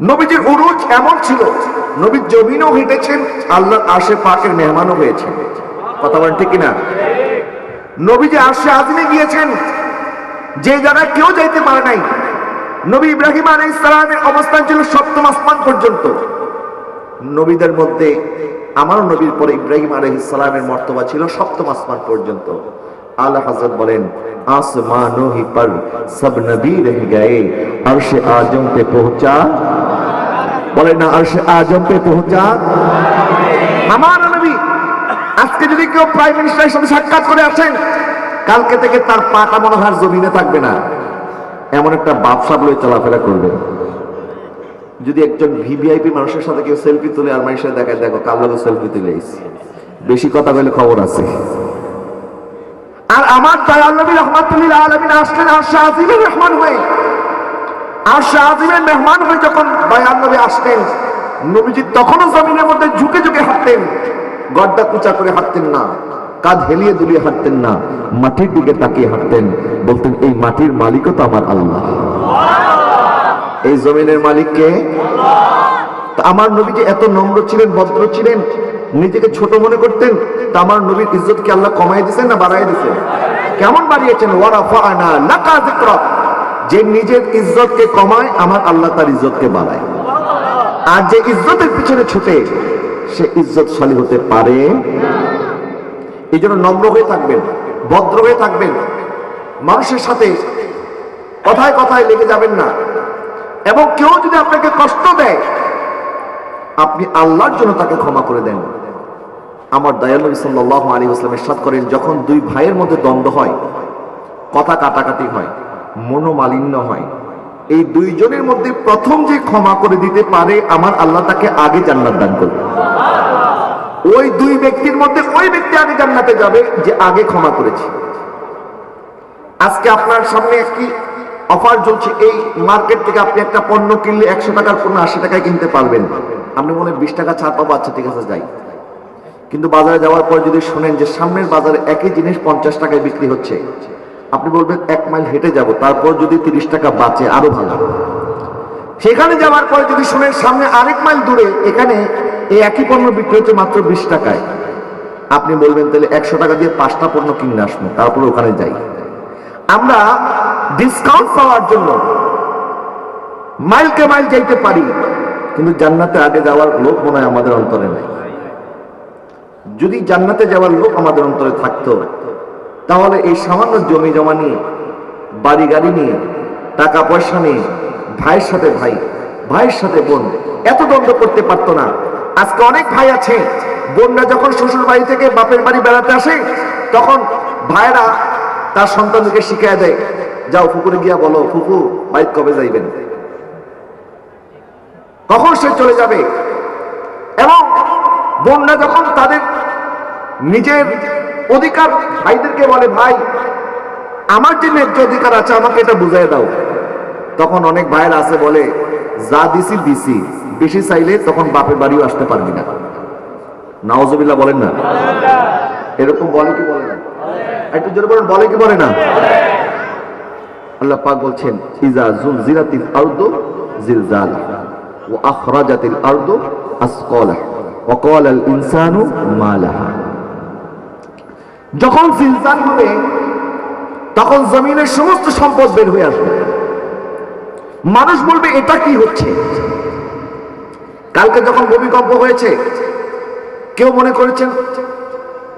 নবীজির উরুজ এমন ছিল, নবী জমিনও হেঁটেছেন, আল্লাহর আরশে পাকের মেহমানও হয়েছেন। কথা বলেন ঠিক কিনা? নবীজি আরশে আযমে গিয়েছেন, যে জায়গায় কেউ যাইতে পারে নাই। নবী ইব্রাহিম আলাইহিস সালামের অবস্থান ছিল 7ম আসমান পর্যন্ত। নবীদের মধ্যে আমার নবীর পরে ইব্রাহিম আলাইহিস সালামের মর্তবা ছিল 7ম আসমান পর্যন্ত। আলা হযরত বলেন, आसमानों ही पर सब नबी रह गए, अर्श आजम पे पहुंचा, बोले ना अर्श आजम पे पहुंचा আমার নবী। আজকে যদি কেউ প্রাইম মিনিস্টারের সাথে সাক্ষাৎ করে আসেন, কালকে থেকে তার পাটা মনে হয় জমিনে থাকবে না, এমন একটা বাপসাপ লয়ে চলাফেরা করবে। যদি একজন ভিভিআইপি মানুষের সাথে কেউ সেলফি তুলে আর মানুষের দেখায়, দেখো কার লগে সেলফি তুলে আইছি, বেশি কথা বলে খবর আছে। আর আমার দয়াল নবী রাহমাতুল আলামিন আসলেন আরশে আযিমের মেহমান হয়ে। আরশে আযিমের মেহমান হয়ে যখন দয়াল নবী আসলেন, নবীজি তখনও জমিনের মধ্যে ঝুঁকে ঝুঁকে হাঁটতেন, গড্ডা কুচা করে হাঁটতেন না, কাঁধ হেলিয়ে দুলিয়ে হাঁটতেন না, মাটির দিকে তাকিয়ে হাঁটতেন। বলতেন, এই মাটির মালিকও তো আমার আল্লাহ, এই জমিনের মালিক কে? আমার নবী যে এত নম্র ছিলেন, ভদ্র ছিলেন, নিজেকে ছোট মনে করতেন, তা আমার নবীর ইজ্জতকে আল্লাহ কমাই দিয়েছেন না বাড়াই দিয়েছেন? কেমন বাড়িয়েছেন? ওয়ারাফা'না লাকা যিকরাক। যে নিজের ইজ্জতকে কমায়, আমার আল্লাহ তার ইজ্জতকে বাড়ায়। আর যে ইজ্জতের পিছনে ছুটে, সে ইজ্জতশালী হতে পারে। এই জন্য নম্র হয়ে থাকবেন, ভদ্র হয়ে থাকবেন, মানুষের সাথে কথায় কথায় লেগে যাবেন না। এবং কেউ যদি আপনাকে কষ্ট দেয়, আপনি আল্লাহর জন্য তাকে ক্ষমা করে দেন। আমার দয়াল নবী সাল্লাল্লাহু আলাইহি ওয়াসাল্লাম ইরশাদ করেন, যখন দুই ভাইয়ের মধ্যে দ্বন্দ্ব হয়, কথা কাটাকাটি হয়, মনোমালিন্য হয়, এই দুইজনের মধ্যে প্রথম যে ক্ষমা করে দিতে পারে, আমার আল্লাহ তাকে আগে জান্নাত দান করবে। ওই দুই ব্যক্তির মধ্যে ওই ব্যক্তি আগে জান্নাতে যাবে যে আগে ক্ষমা করেছে। আজকে আপনার সামনে একটি অফার চলছে, এই মার্কেট থেকে আপনি একটা পণ্য কিনলে 100 টাকার পণ্য 80 টাকায় কিনতে পারবেন। আপনি মনে 20 টাকা ছাড় পাবো, আচ্ছা ঠিক আছে যাই। কিন্তু বাজারে যাওয়ার পর যদি শুনেন যে সামনের বাজারে একই জিনিস 50 টাকায় বিক্রি হচ্ছে, আপনি বলবেন 1 মাইল হেঁটে যাব, তারপর যদি 30 টাকা বাঁচে আরো ভালো। সেখানে যাওয়ার পরে যদি শুনেন সামনে আরেক মাইল দূরে এখানে এই একই পণ্য বিক্রি হচ্ছে মাত্র 20 টাকায়, আপনি বলবেন তাহলে 100 টাকা দিয়ে 5টা পণ্য কিনে আসবো, তারপরে ওখানে যাই। আমরা ডিসকাউন্ট পাওয়ার জন্য মাইলকে মাইল যাইতে পারি, কিন্তু জান্নাতে আগে যাওয়ার লোক মনে হয় আমাদের অন্তরে নাই। যদি জান্নাতে যাওয়ার লোক আমাদের অন্তরে থাকতো, তাহলে এই সামান্য জমি জমা নিয়ে, বাড়ি গাড়ি নিয়ে, টাকা পয়সা নিয়ে ভাইয়ের সাথে ভাই, ভাইয়ের সাথে বোন এত দ্বন্দ্ব করতে পারতো না। আজকে অনেক ভাই আছে, বোনরা যখন শ্বশুর বাড়ি থেকে বাপের বাড়ি বেড়াতে আসে, তখন ভাইরা তার সন্তানকে শিখিয়ে দেয়, যাও ফুপুরে গিয়া বলো ফুপু বাইক কবে যাইবেন, কখন সে চলে যাবে। এবং বোনরা যখন তাদের নিজের অধিকার ভাইদেরকে বলে, ভাই আমার যে ন্যায্য অধিকার আছে আমাকে এটা বুঝাই দাও, তখন অনেক ভাইয়েরা আছে বলে, যা দিছি দিছি, বেশি চাইলে তখন বাপের বাড়িও আসতে পারবি না। নাউজুবিল্লাহ বলেন না? এরকম বলে কি বলে না? একটু জোরে বলেন, বলে কি বলে না? আল্লাহ পাক বলছেন, ইজা জুলজিলাতিল আরদু জিলজালাহা ওয়া আখরাজাতিল আরদু আসকালাহা ওয়া ক্বালাল ইনসানু মা লাহা। যখন জিলজাল হবে তখন জমিনের সমস্ত সম্পদ বের হয়ে আসবে। মানুষ বলবে এটা কি হচ্ছে। কালকে যখন ভূমিকম্প হয়েছে, কেউ মনে করেছেন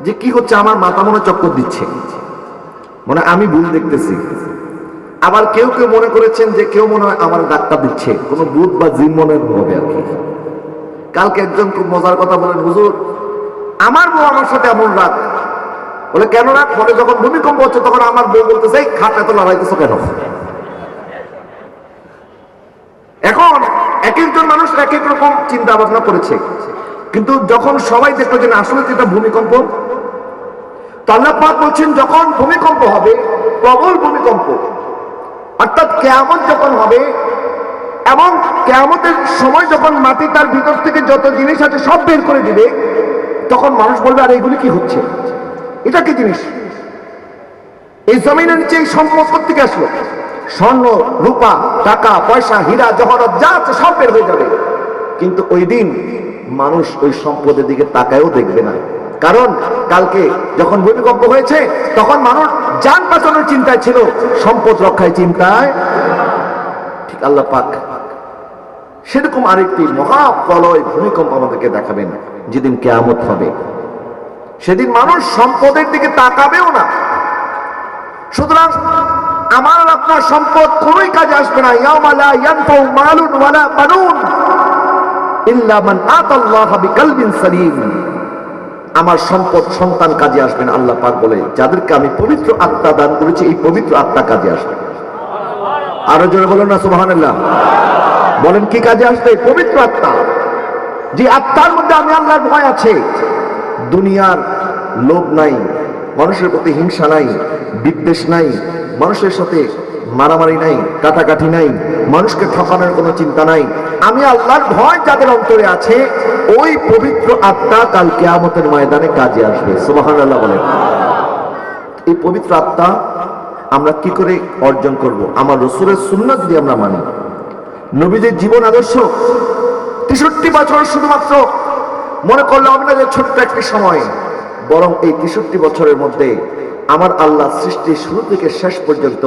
যে কি হচ্ছে, আমার মাথা মনে চক্কর দিচ্ছে, মনে আমি ভুল দেখতেছি। আবার কেউ কেউ মনে করেছেন যে কেউ মনে হয় আমার ডাক্তার দিচ্ছে, কোনো ভূত বা জিন মনে হবে আর কি। কালকে একজন খুব মজার কথা বলেন, হুজুর আমার বউ আমার সাথে এমন রাগ। বলে কেন রাগ? বলে যখন ভূমিকম্প হচ্ছে তখন আমার বউ বলতেছে, এই খাট এত লড়াইতেছো কেন? এখন এক একজন মানুষ এক এক রকম চিন্তা ভাবনা করেছে, কিন্তু যখন সবাই দেখলো যে আসলে এটা ভূমিকম্প, তো আল্লাহ পাক বলছেন যখন ভূমিকম্প হবে, প্রবল ভূমিকম্প, অর্থাৎ কিয়ামত যখন হবে, এবং কিয়ামতের সময় যখন মাটি তার ভিতর থেকে যত জিনিস আছে সব বের করে দিবে, তখন মানুষ বলবে আর এগুলি কি হচ্ছে, এটা কি জিনিস, এই জমিনের নিচে এই সম্পদ থেকে আসলো, স্বর্ণ রূপা টাকা পয়সা হীরা জহরত যা আছে সব বের হয়ে যাবে। কিন্তু ওই দিন মানুষ ওই সম্পদের দিকে তাকায়ও দেখবে না, কারণ কালকে যখন ভূমিকম্প হয়েছে তখন মানুষ জান বাঁচানোর চিন্তায় ছিল, সম্পদ রক্ষায় চিন্তায়। ঠিক আল্লাহ পাক সেরকম আরেকটি মহাপ্রলয় ভূমিকম্প আমাদেরকে দেখাবেন যেদিন কিয়ামত হবে। সেদিন মানুষ সম্পদের দিকে তাকাবেও না। সুতরাং আমার আপনার সম্পদ কোনোই কাজে আসবে না। ইয়াউমা লা ইয়ানফাউ মালুন ওয়ালা বানুন ইল্লা মান আতাল্লাহা বিকলবিন সালিম। আমার সম্পদ সন্তান কাজে আসবে না, আল্লাহ পাক বলে, যাদেরকে আমি পবিত্র আত্মা দান করেছি এই পবিত্র আত্মা কাজে আসবে। আরো জোরে বলেন না সুবহানাল্লাহ। বলেন কি কাজে আসবে? পবিত্র আত্মা, যে আত্মার মধ্যে আমি আল্লাহর ভয় আছে, দুনিয়ার লোভ নাই, মানুষের প্রতি হিংসা নাই, বিদ্বেষ নাই, মানুষের সাথে মারামারি নাই, কাটাকাটি নাই, মানুষকে ঠকানোর কোনো চিন্তা নাই। আমি আল্লাহর ভয় যাদের অন্তরে আছে, ওই পবিত্র আত্মা কাল কিয়ামতের ময়দানে কাজে আসবে। সুবহানাল্লাহ বলেন। এই পবিত্র আত্মা আমরা কি করে অর্জন করব? আমার রাসূলের সুন্নাহ যদি আমরা মানি, নবীদের জীবন আদর্শ, 63 বছর শুধুমাত্র মনে করলে হবে না যে ছোট্ট একটি সময়, বরং এই 63 বছরের মধ্যে আমার আল্লাহ সৃষ্টি শুরু থেকে শেষ পর্যন্ত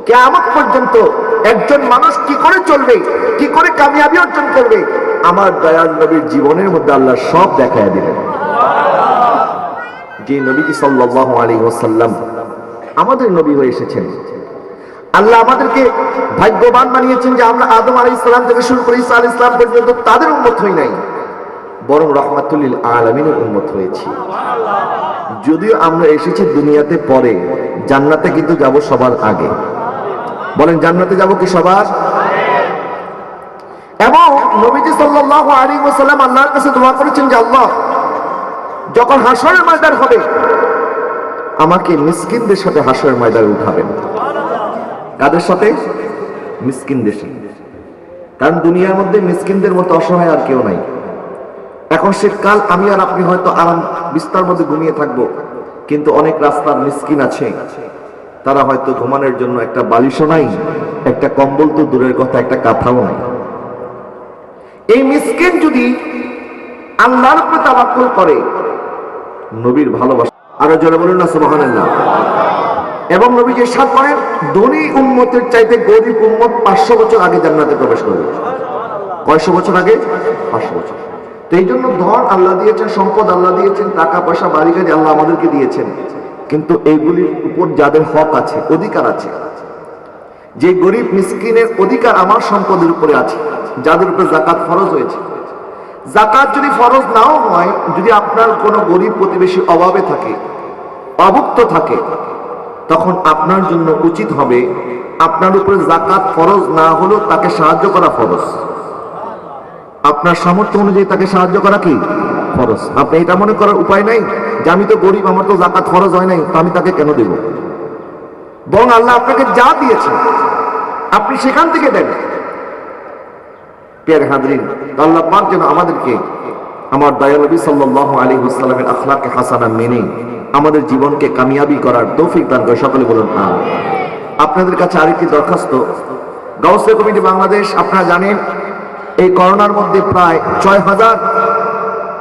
কিয়ামত পর্যন্ত একজন মানুষ কি করে চলবে, কি করে কামিয়াবি অর্জন করবে, আমার দয়াল নবীর জীবনের মধ্যে আল্লাহ সব দেখায় দিলেন। যে নবীজি সাল্লাল্লাহু আলাইহি ওয়াসাল্লাম আমাদের নবী হয়ে এসেছেন, আল্লাহ আমাদেরকে ভাগ্যবান বানিয়েছেন যে আমরা আদম আলাইহিস সালাম থেকে শুরু করে ঈসা আলাইহিস সালাম পর্যন্ত তাদের উম্মত হই নাই, বরং রাহমাতুল লিল আলামিনের উম্মত হয়েছি। যদিও আমরা এসেছি দুনিয়াতে পরে, জান্নাতে কিন্তু যাব সবার আগে। বলেন জান্নাতে যাব কি সবার? এবং নবীজি সাল্লাল্লাহু আলাইহি ওয়াসাল্লাম আল্লাহর কাছে দোয়া করেছেন যে আল্লাহ, যখন হাশরের ময়দান হবে আমাকে মিসকিনদের সাথে হাশরের ময়দানে উঠাবেন। কাদের সাথে? মিসকিনদের সাথে। কারণ দুনিয়ার মধ্যে মিসকিনদের মতো অসহায় আর কেউ নাই। এখন সে কাল আমি আর আপনি হয়তো আরাম বিস্তার মধ্যে ঘুমিয়ে থাকবো, কিন্তু অনেক রাস্তার মিসকিন আছে তারা হয়তো ঘুমানোর জন্য একটা বালিশও নাই, একটা কম্বল তো দূরের কথা, একটা কাঁথাও নাই। এই মিসকিন যদি আল্লাহর উপরে তাওয়াক্কুল করে, নবীর ভালোবাসা, আরো জোরে বলুন না সুবহানাল্লাহ। এবং নবী যে ইরশাদ করেন, ধনী উম্মতের চাইতে গরিব উম্মত 500 বছর আগে জান্নাতে প্রবেশ করবে। কয়শো বছর আগে? 500 বছর। তো এই জন্য ধন আল্লাহ দিয়েছেন, সম্পদ আল্লাহ দিয়েছেন, টাকা পয়সা বাড়ি গাড়ি আল্লাহ আমাদেরকে দিয়েছেন, কিন্তু এইগুলির উপর যাদের হক আছে, অধিকার আছে, যে গরিব মিসকিনের অধিকার আমার সম্পদের উপরে আছে, যাদের উপরে যাকাত ফরজ হয়েছে। যাকাত যদি ফরজ নাও হয়, যদি আপনার কোনো গরিব প্রতিবেশী অভাবে থাকে, অভুক্ত থাকে, তখন আপনার জন্য উচিত হবে আপনার উপরে যাকাত ফরজ না হলেও তাকে সাহায্য করা ফরজ। আপনার সামর্থ্য অনুযায়ী তাকে সাহায্য করা কি ফরজ। আপনি এটা মনে করার উপায় নাই যে আমি তো গরিব, আমার তো যাকাত ফরজ হয় নাই, তো আমি তাকে কেন দেব। বরং আল্লাহ আপনাকে যা দিয়েছেন আপনি সেখান থেকে দেন। প্রিয় হাজরিন, আল্লাহ পাক যেন আমাদেরকে আমার দয়াল নবী সাল্লাল্লাহু আলাইহি ওয়াসাল্লামের আখলাকে হাসানা মেনে আমাদের জীবনকে কামিয়াবি করার তৌফিক দান করে। সকলে বলুন আমিন। আপনাদের কাছে আরেকটি দরখাস্ত, গাউসে কমিটি বাংলাদেশ, আপনারা জানেন এই করোনার মধ্যে প্রায় 6000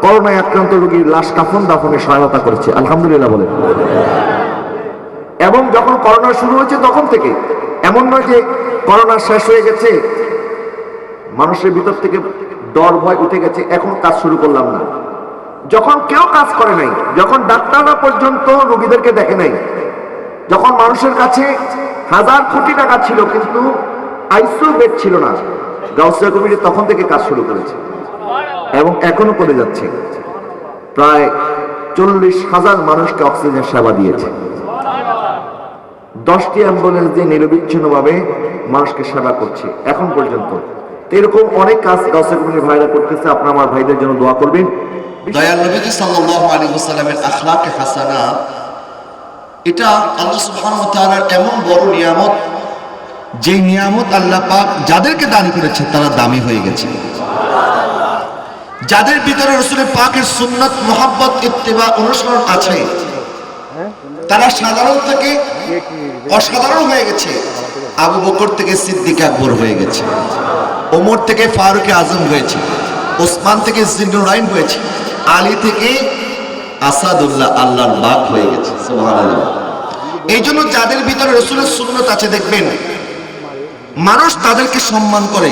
করোনায় আক্রান্ত রোগীর লাশ কাফন দাফনে সহায়তা করেছে, আলহামদুলিল্লাহ বলেন। এবং যখন করোনা শুরু হয়েছে তখন থেকে, এমন নয় যে করোনা শেষ হয়ে গেছে, মানুষের ভিতর থেকে ডর ভয় উঠে গেছে, এখন কাজ শুরু করলাম না। যখন কেউ কাজ করে নাই, যখন ডাক্তাররা পর্যন্ত রোগীদেরকে দেখে নাই, যখন মানুষের কাছে 1000 কোটি টাকা ছিল কিন্তু আইসিইউ বেড ছিল না, গাউসিয়া কমিটি তখন থেকে কাজ শুরু করেছে এবং এখনো করে যাচ্ছে। প্রায় 40,000 মানুষকে অক্সিজেন সেবা দিয়েছে, 10টি অ্যাম্বুলেন্স দিয়ে নিরবিচ্ছিন্নভাবে মানুষকে সেবা করছে এখন পর্যন্ত। এরকম অনেক কাজ গাউসিয়া কমিটির ভাইরা করতেছে। আপনারা আমার ভাইদের জন্য দোয়া করবেন। দয়াল নবীজি সাল্লাল্লাহু আলাইহি ওয়াসাল্লামের আখলাকে হাসানা, এটা আল্লাহ সুবহানাহু ওয়া তাআলার এমন বড় নিয়ামত, যে নিয়ামত আল্লাহ পাক যাদেরকে দান করেছে তারা দামি হয়ে গেছে। যাদের ভিতরে রাসূলের পাকের সুন্নাত, মুহাব্বত, ইত্তেবা, অনুসরণ আছে, তারা সাধারণ থেকে অসাধারণ হয়ে গেছে। আবু বকর থেকে সিদ্দিক আকবর হয়ে গেছে, ওমর থেকে ফারুক আজম হয়েছে, ওসমান থেকে জিন্নুরাইন হয়েছে, আলী থেকে আসাদুল্লাহ আল্লাহর বাগ হয়ে গেছে। সুবহানাল্লাহ। এই জন্য যাদের ভিতরে রাসূলের সুন্নাত আছে, দেখবেন মানুষ তাদেরকে সম্মান করে,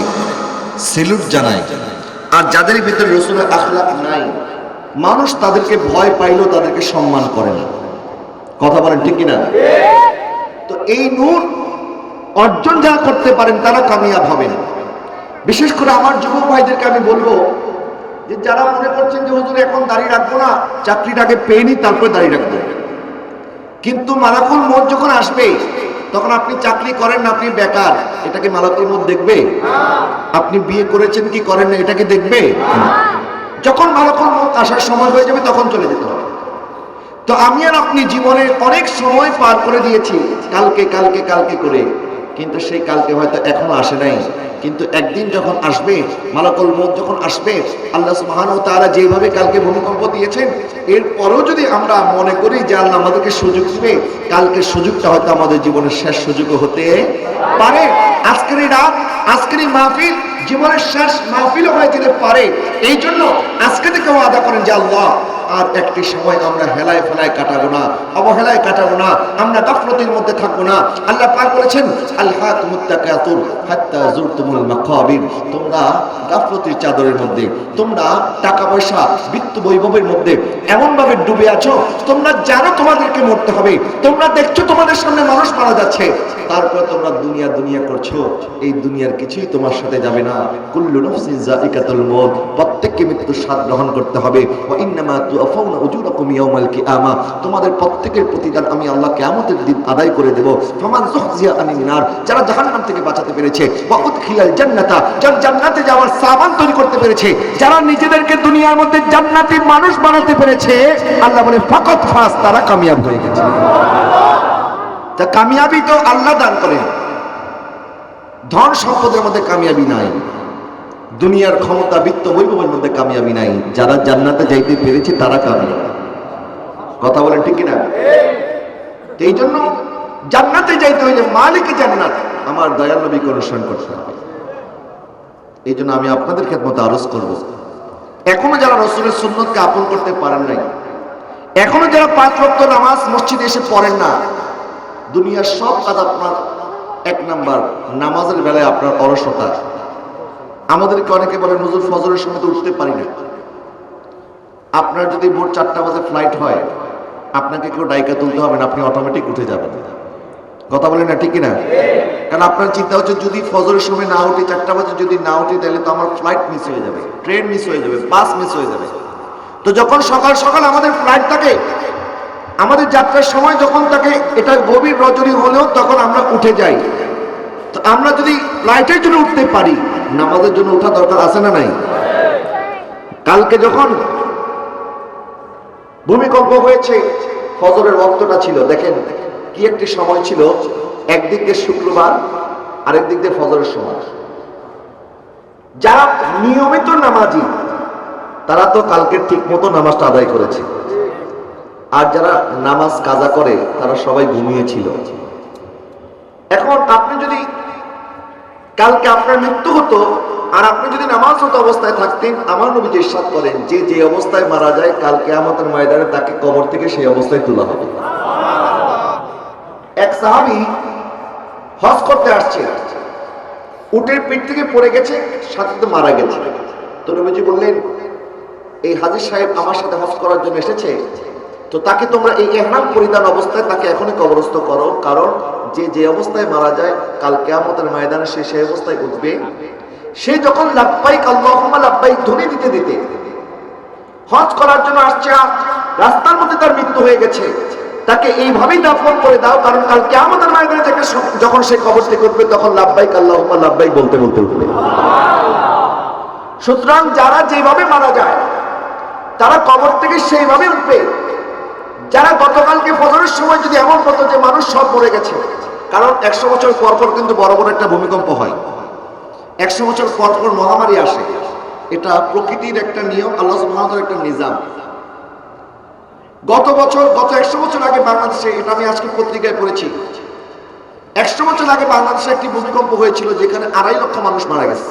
সেলুট জানায়। আর যাদের ভিতরে রাসূলের আখলাক নাই, মানুষ তাদেরকে ভয় পাইলেও তাদেরকে সম্মান করে না। কথা বলেন ঠিক কিনা? তো এই নূর অর্জন যারা করতে পারেন তারা কামিয়াব হবেন। বিশেষ করে আমার যুবক ভাইদেরকে আমি বলবো যে যারা মনে করছেন যে হুজুর এখন দাঁড়িয়ে রাখবো না, চাকরিটাকে পেয়ে নি তারপরে দাঁড়িয়ে রাখবো, কিন্তু মালাকুল মউত যখন আসবে তখন আপনি চাকরি করেন না, আপনি বেকার, এটাকে মালাকুল মউত দেখবে? আপনি বিয়ে করেছেন কি করেন না, এটাকে দেখবে? যখন মালাকুল মউত আসার সময় হয়ে যাবে তখন চলে যেতে হবে। তো আমি আর আপনি জীবনের অনেক সময় পার করে দিয়েছি কালকে কালকে কালকে করে, কিন্তু সেই কালকে হয়তো এখনো আসে নাই। কিন্তু একদিন যখন আসবে, মালাকুল মউত যখন আসবে, আল্লাহ সুবহানাহু ওয়া তাআলা যেভাবে কালকে ভূমিকম্প দিয়েছেন, এরপরেও যদি আমরা মনে করি যে আল্লাহ আমাদেরকে সুযোগ দিবে, কালকের সুযোগটা হয়তো আমাদের জীবনের শেষ সুযোগও হতে পারে। আজকের এই রাত, আজকের এই মাহফিল জীবনের শেষ মাহফিলও হয়ে যেতে পারে। এই জন্য আজকে থেকে ওয়াদা করেন যে আল্লাহ আর একটি সময় আমরা হেলায় ফেলায় কাটাবো না, অবহেলায় কাটাবো না, আমরা গাফলতির মধ্যে থাকবো না। আল্লাহ পাক বলেছেন আলহাকুমুত তাকাতুর হাত্তা যুরতুমুল মাকাবির, তোমরা গাফলতির চাদরের মধ্যে, তোমরা টাকা পয়সা বিত্ত বৈভবের মধ্যে এমন ভাবে ডুবে আছো, তোমরা জানো তোমাদেরকে মরতে হবে, তোমরা দেখছো তোমাদের সামনে মানুষ মারা যাচ্ছে, তারপর তোমরা দুনিয়া দুনিয়া করছো। এই দুনিয়ার কিছুই তোমার সাথে যাবে না। কুল্লু নাফসিন যায়িকাতুল মউত, প্রত্যেককে মৃত্যুর স্বাদ গ্রহণ করতে হবে। ওয়া ইন্নামা তুআফাউনা উজুরাকুম ইয়াওমাল কিয়ামা, তোমাদের প্রত্যেকের প্রতিদান আমি আল্লাহ কিয়ামতের দিন আদায় করে দেব। ফামান যুহজিয়া আনিন নার, যারা জাহান্নাম থেকে বাঁচাতে পেরেছে, ওয়া উদখিলাল জান্নাতা, যারা জান্নাতে যাওয়ার সামান তৈরি করতে পেরেছে, যারা নিজেদেরকে দুনিয়ার মধ্যে জান্নাতি মানুষ বানাতে পেরেছে, আল্লাহ বলে ফাকাত ফাজ, তারা কামিয়াব হয়ে গেছে। তা কামিয়াবি তো আল্লাহ দান করেন, ধন সম্পদের মধ্যে কামিয়াবি নাই, দুনিয়ার ক্ষমতা বিত্ত বৈভবের মধ্যে কামিয়াবি নাই। যারা জান্নাতে যাইতে পেরেছে তারা কামিয়াব। কথা বলেন ঠিক কিনা? এই জন্য জান্নাতে যাইতে হইলে মালিক জান্নাত আমার দয়াল নবীকে অনুসরণ করতে হবে। এই জন্য আমি আপনাদের খেদমতে আরজ করব, এখনো যারা রাসূলের সুন্নতকে আপন করতে পারেন নাই, এখনো যারা 5 ওয়াক্ত নামাজ মসজিদে এসে পড়েন না, দুনিয়ার সব কাজ আপনার, এক নাম্বার নামাজের বেলায় আপনার অলসতা। আমাদেরকে অনেকে বলেন হুজুর ফজরের সময় তো উঠতে পারি না। আপনার যদি ভোর 4টা বাজে ফ্লাইট হয়, আপনাকে কেউ ডাইকা তুলতে হবে না, আপনি অটোমেটিক উঠে যাবেন। কথা বলেন না, ঠিক না? কারণ আপনার চিন্তা হচ্ছে যদি ফজরের সময় না উঠি, 4টা বাজে যদি না উঠি, তাহলে তো আমার ফ্লাইট মিস হয়ে যাবে, ট্রেন মিস হয়ে যাবে, বাস মিস হয়ে যাবে। তো যখন সকাল সকাল আমাদের ফ্লাইট থাকে, আমাদের যাত্রার সময় যখন থাকে, এটা গভীর রজনী হলেও তখন আমরা উঠে যাই। তো আমরা যদি ফ্লাইটের জন্য উঠতে পারি, নামাজের জন্য ওঠা দরকার আছে না নাই? কালকে যখন ভূমিকম্প হয়েছে, ফজরের ওয়াক্তটা ছিল, দেখেন কি একটি সময় ছিল, একদিক দিয়ে শুক্রবার, আরেক দিক দিয়ে ফজরের সময়। যারা নিয়মিত নামাজি তারা তো কালকে ঠিক মতো নামাজটা আদায় করেছে, আর যারা নামাজ কাজা করে তারা সবাই ঘুমিয়েছিল। এখন আপনি যদি কালকে আপনার মৃত্যু হতো আর আপনি যদি নামাজরত অবস্থায় থাকতেন, আমার নবী ইরশাদ করেন যে যে অবস্থায় মারা যায় কাল কিয়ামতের ময়দানে তাকে কবর থেকে সেই অবস্থায় তোলা হবে। এক সাহাবী হজ করতে আসছে, উটের পিঠ থেকে পড়ে গেছে, সাথে তো মারা গেছে। তো নবীজি বললেন, এই হাজী সাহেব আমার সাথে হজ করার জন্য এসেছে, তো তাকে তোমরা এই ইহরাম পরিধান অবস্থায় তাকে এখনই কবরস্থ করো, কারণ যে যে অবস্থায় মারা যায় কাল কিয়ামতের ময়দানে সে সেই অবস্থায় উঠবে। সে যখন লাব্বাইক আল্লাহুম্মা লাব্বাইক ধ্বনি দিতে দিতে হজ করার জন্য আসছে, রাস্তার মধ্যে তার মৃত্যু হয়ে গেছে, তাকে এইভাবেই দাফন করে দাও, কারণ কাল কিয়ামতের ময়দানে তাকে যখন সে কবর থেকে উঠবে তখন লাব্বাইক আল্লাহুম্মা লাব্বাইক বলতে বলতে উঠবে। সুতরাং যারা যেভাবে মারা যায় তারা কবর থেকে সেইভাবে উঠবে। যারা গতকালকে ফজরের সময় যদি এমন হতো যে মানুষ সব মরে গেছে, কারণ 100 বছর পর পর কিন্তু বড় বড় একটা ভূমিকম্প হয়, 100 বছর পর পর মহামারী আসে, এটা প্রকৃতির একটা নিয়ম, আল্লাহ সুবহানাহু ওয়া তাআলার একটা নিজাম। গত 100 বছর আগে বাংলাদেশে, এটা আমি আজকে পত্রিকায় পড়েছি, 100 বছর আগে বাংলাদেশে একটি ভূমিকম্প হয়েছিল যেখানে 2.5 লক্ষ মানুষ মারা গেছে।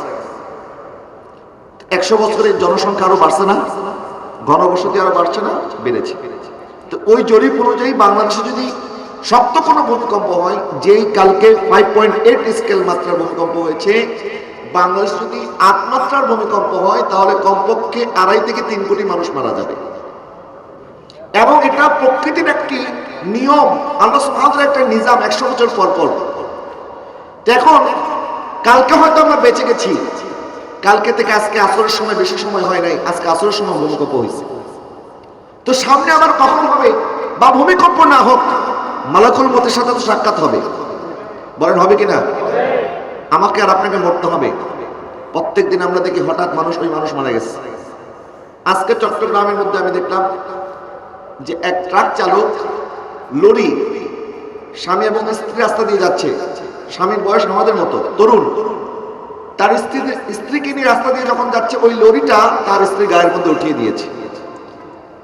100 বছরের জনসংখ্যা আরো বাড়ছে না, ঘনবসতি আরো বাড়ছে না, বেড়েছে। তো ওই জরিপ অনুযায়ী বাংলাদেশে যদি শক্ত কোনো ভূমিকম্প হয়, যেই কালকে 5.8 স্কেল মাত্রার ভূমিকম্প হয়েছে, বাংলাদেশ যদি 8 মাত্রার ভূমিকম্প হয় তাহলে কমপক্ষে 2.5 থেকে 3 কোটি মানুষ মারা যাবে। এবং এটা প্রকৃতির একটি নিয়ম, আল্লাহ সুবহানাহু ওয়া তাআলার একটা নিজাম 100 বছর পর পর। এখন কালকে হয়তো আমরা বেঁচে গেছি, কালকে থেকে আজকে আসরের সময় বেশি সময় হয় নাই, আজকে আসরের সময় ভূমিকম্প হয়েছে। তো সামনে আবার কখন হবে, বা ভূমিকম্প না হোক, মালাকুল মউতের সাথে তো সাক্ষাৎ হবে। বলেন হবে কিনা? আমাকে আর আপনাকে মরতে হবে। প্রত্যেকদিন আমরা দেখি হঠাৎ ওই মানুষ মারা গেছে। আজকে চট্টগ্রামের মধ্যে আমি দেখলাম যে এক ট্রাক চালক লরি, স্বামী এবং স্ত্রী রাস্তা দিয়ে যাচ্ছে, স্বামীর বয়স আমাদের মতো তরুণ, তার স্ত্রীকে নিয়ে রাস্তা দিয়ে যখন যাচ্ছে, ওই লরিটা তার স্ত্রীর গায়ের মধ্যে উঠিয়ে দিয়েছে।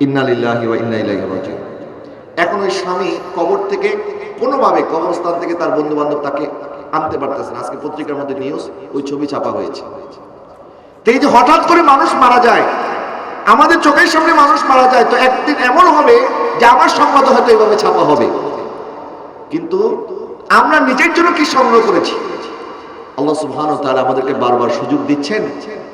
ইন্না লিল্লাহি ওয়া ইন্না ইলাইহি রাজিউন। এখন ওই স্বামী কবর থেকে কোনোভাবে, কবরস্থান থেকে তার বন্ধু বান্ধব তাকে আনতে পারতেছে না। আজকে পত্রিকার মধ্যে নিউজ, ওই ছবি ছাপা হয়েছে। তো এই যে হঠাৎ করে মানুষ মারা যায়, আমাদের চোখের সামনে মানুষ মারা যায়, তো একদিন এমন হবে যে আমার সংবাদ হয়তো এইভাবে ছাপা হবে, কিন্তু আমরা নিজের জন্য কি সংগ্রহ করেছি? আল্লাহ সুবহানাহু ওয়া তাআলা আমাদেরকে বারবার সুযোগ দিচ্ছেন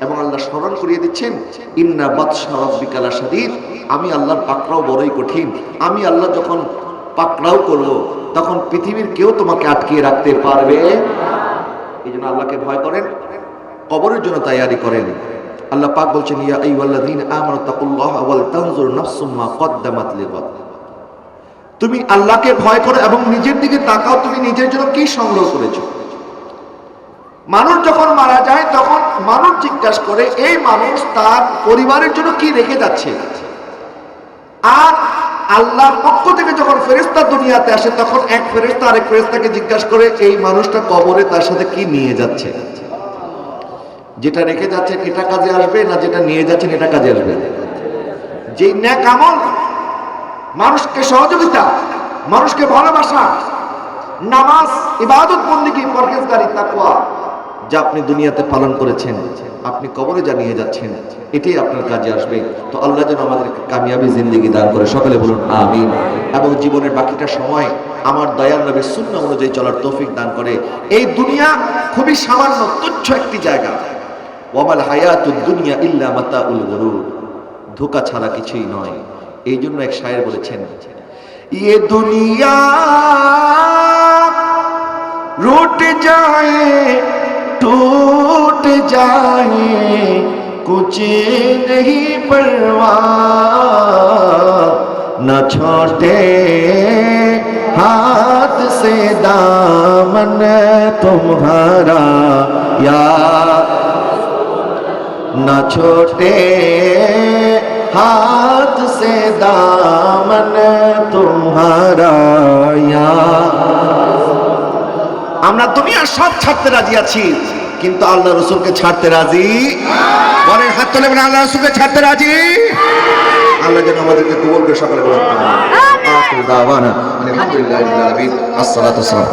এবং আল্লাহ স্মরণ করিয়ে দিচ্ছেন, ইন্না বাতশা রাব্বিকা লাশাদীদ, আমি আল্লাহর পাকড়াও বড়ই কঠিন। আমি আল্লাহ যখন পাকড়াও করব তখন পৃথিবীর কেউ তোমাকে আটকিয়ে রাখতে পারবে না। এই জন্য আল্লাহকে ভয় করেন, কবরের জন্য তৈরি করেন। আল্লাহ পাক বলছেন, ইয়া আইয়ুহাল্লাযীনা আমানু তাকুল্লাহা ওয়াল তানজুর নাফসুম মা কদ্দামাত লিগাদ। তুমি আল্লাহকে ভয় করো এবং নিজের দিকে তাকাও, তুমি নিজের জন্য কি সংগ্রহ করেছো। মানুষ যখন মারা যায় তখন মানুষ জিজ্ঞাসা করে এই মানুষ তার পরিবারের জন্য কি রেখে যাচ্ছে। আর আল্লাহর পক্ষ থেকে যখন ফেরেশতা দুনিয়াতে আসে তখন এক ফেরেশতা আরেক ফেরেশতাকে জিজ্ঞাসা করে এই মানুষটা কবরে তার সাথে কি নিয়ে যাচ্ছে। যেটা রেখে যাচ্ছেন এটা কাজে আসবে না, যেটা নিয়ে যাচ্ছেন এটা কাজে আসবে। যেই নেক আমল, মানুষকে সহযোগিতা, মানুষকে ভালোবাসা, নামাজ, ইবাদত, বন্দেগী, পরহেজগারি, তাকওয়া যা আপনি দুনিয়াতে পালন করেছেন, আপনি কবরে জানিয়ে যাচ্ছেন, এটাই আপনার কাজে আসবে। তো আল্লাহ যেন আমাদেরকে কামিয়াবি জিন্দেগি দান করে, সকলে বলুন আমিন। এবং জীবনের বাকিটা সময় আমার দয়াল নবীর সুন্নাহ অনুযায়ী চলার তৌফিক দান করে। এই দুনিয়া খুবই সামান্য, তুচ্ছ একটি জায়গা। ওয়ামাল হায়াতুদ দুনিয়া ইল্লা মাতাউল গুরুর, ধোঁকা ছাড়া কিছুই নয়। এই জন্য এক শায়ের বলেছেন, ये दुनिया रूठ जाए टूट जाए कुछ नहीं परवाह, न छोटे हाथ से दामन तुम्हारा या न छोटे हाथ से दामन तुम्हारा या। আমরা দুনিয়ার সব ছাড়তে রাজি আছি, কিন্তু আল্লাহ রসুলকে ছাড়তে রাজি। বলেন হাত তুলে বলেন আল্লাহ রসুলকে ছাড়তে রাজি। আল্লাহ যেন আমাদেরকে কবুল করে, সকলে বলেন আমিন। আখির দাওয়ানা আলহামদুলিল্লাহি রাব্বিল আলামিন। আসসালাতু ওয়াসসালাম।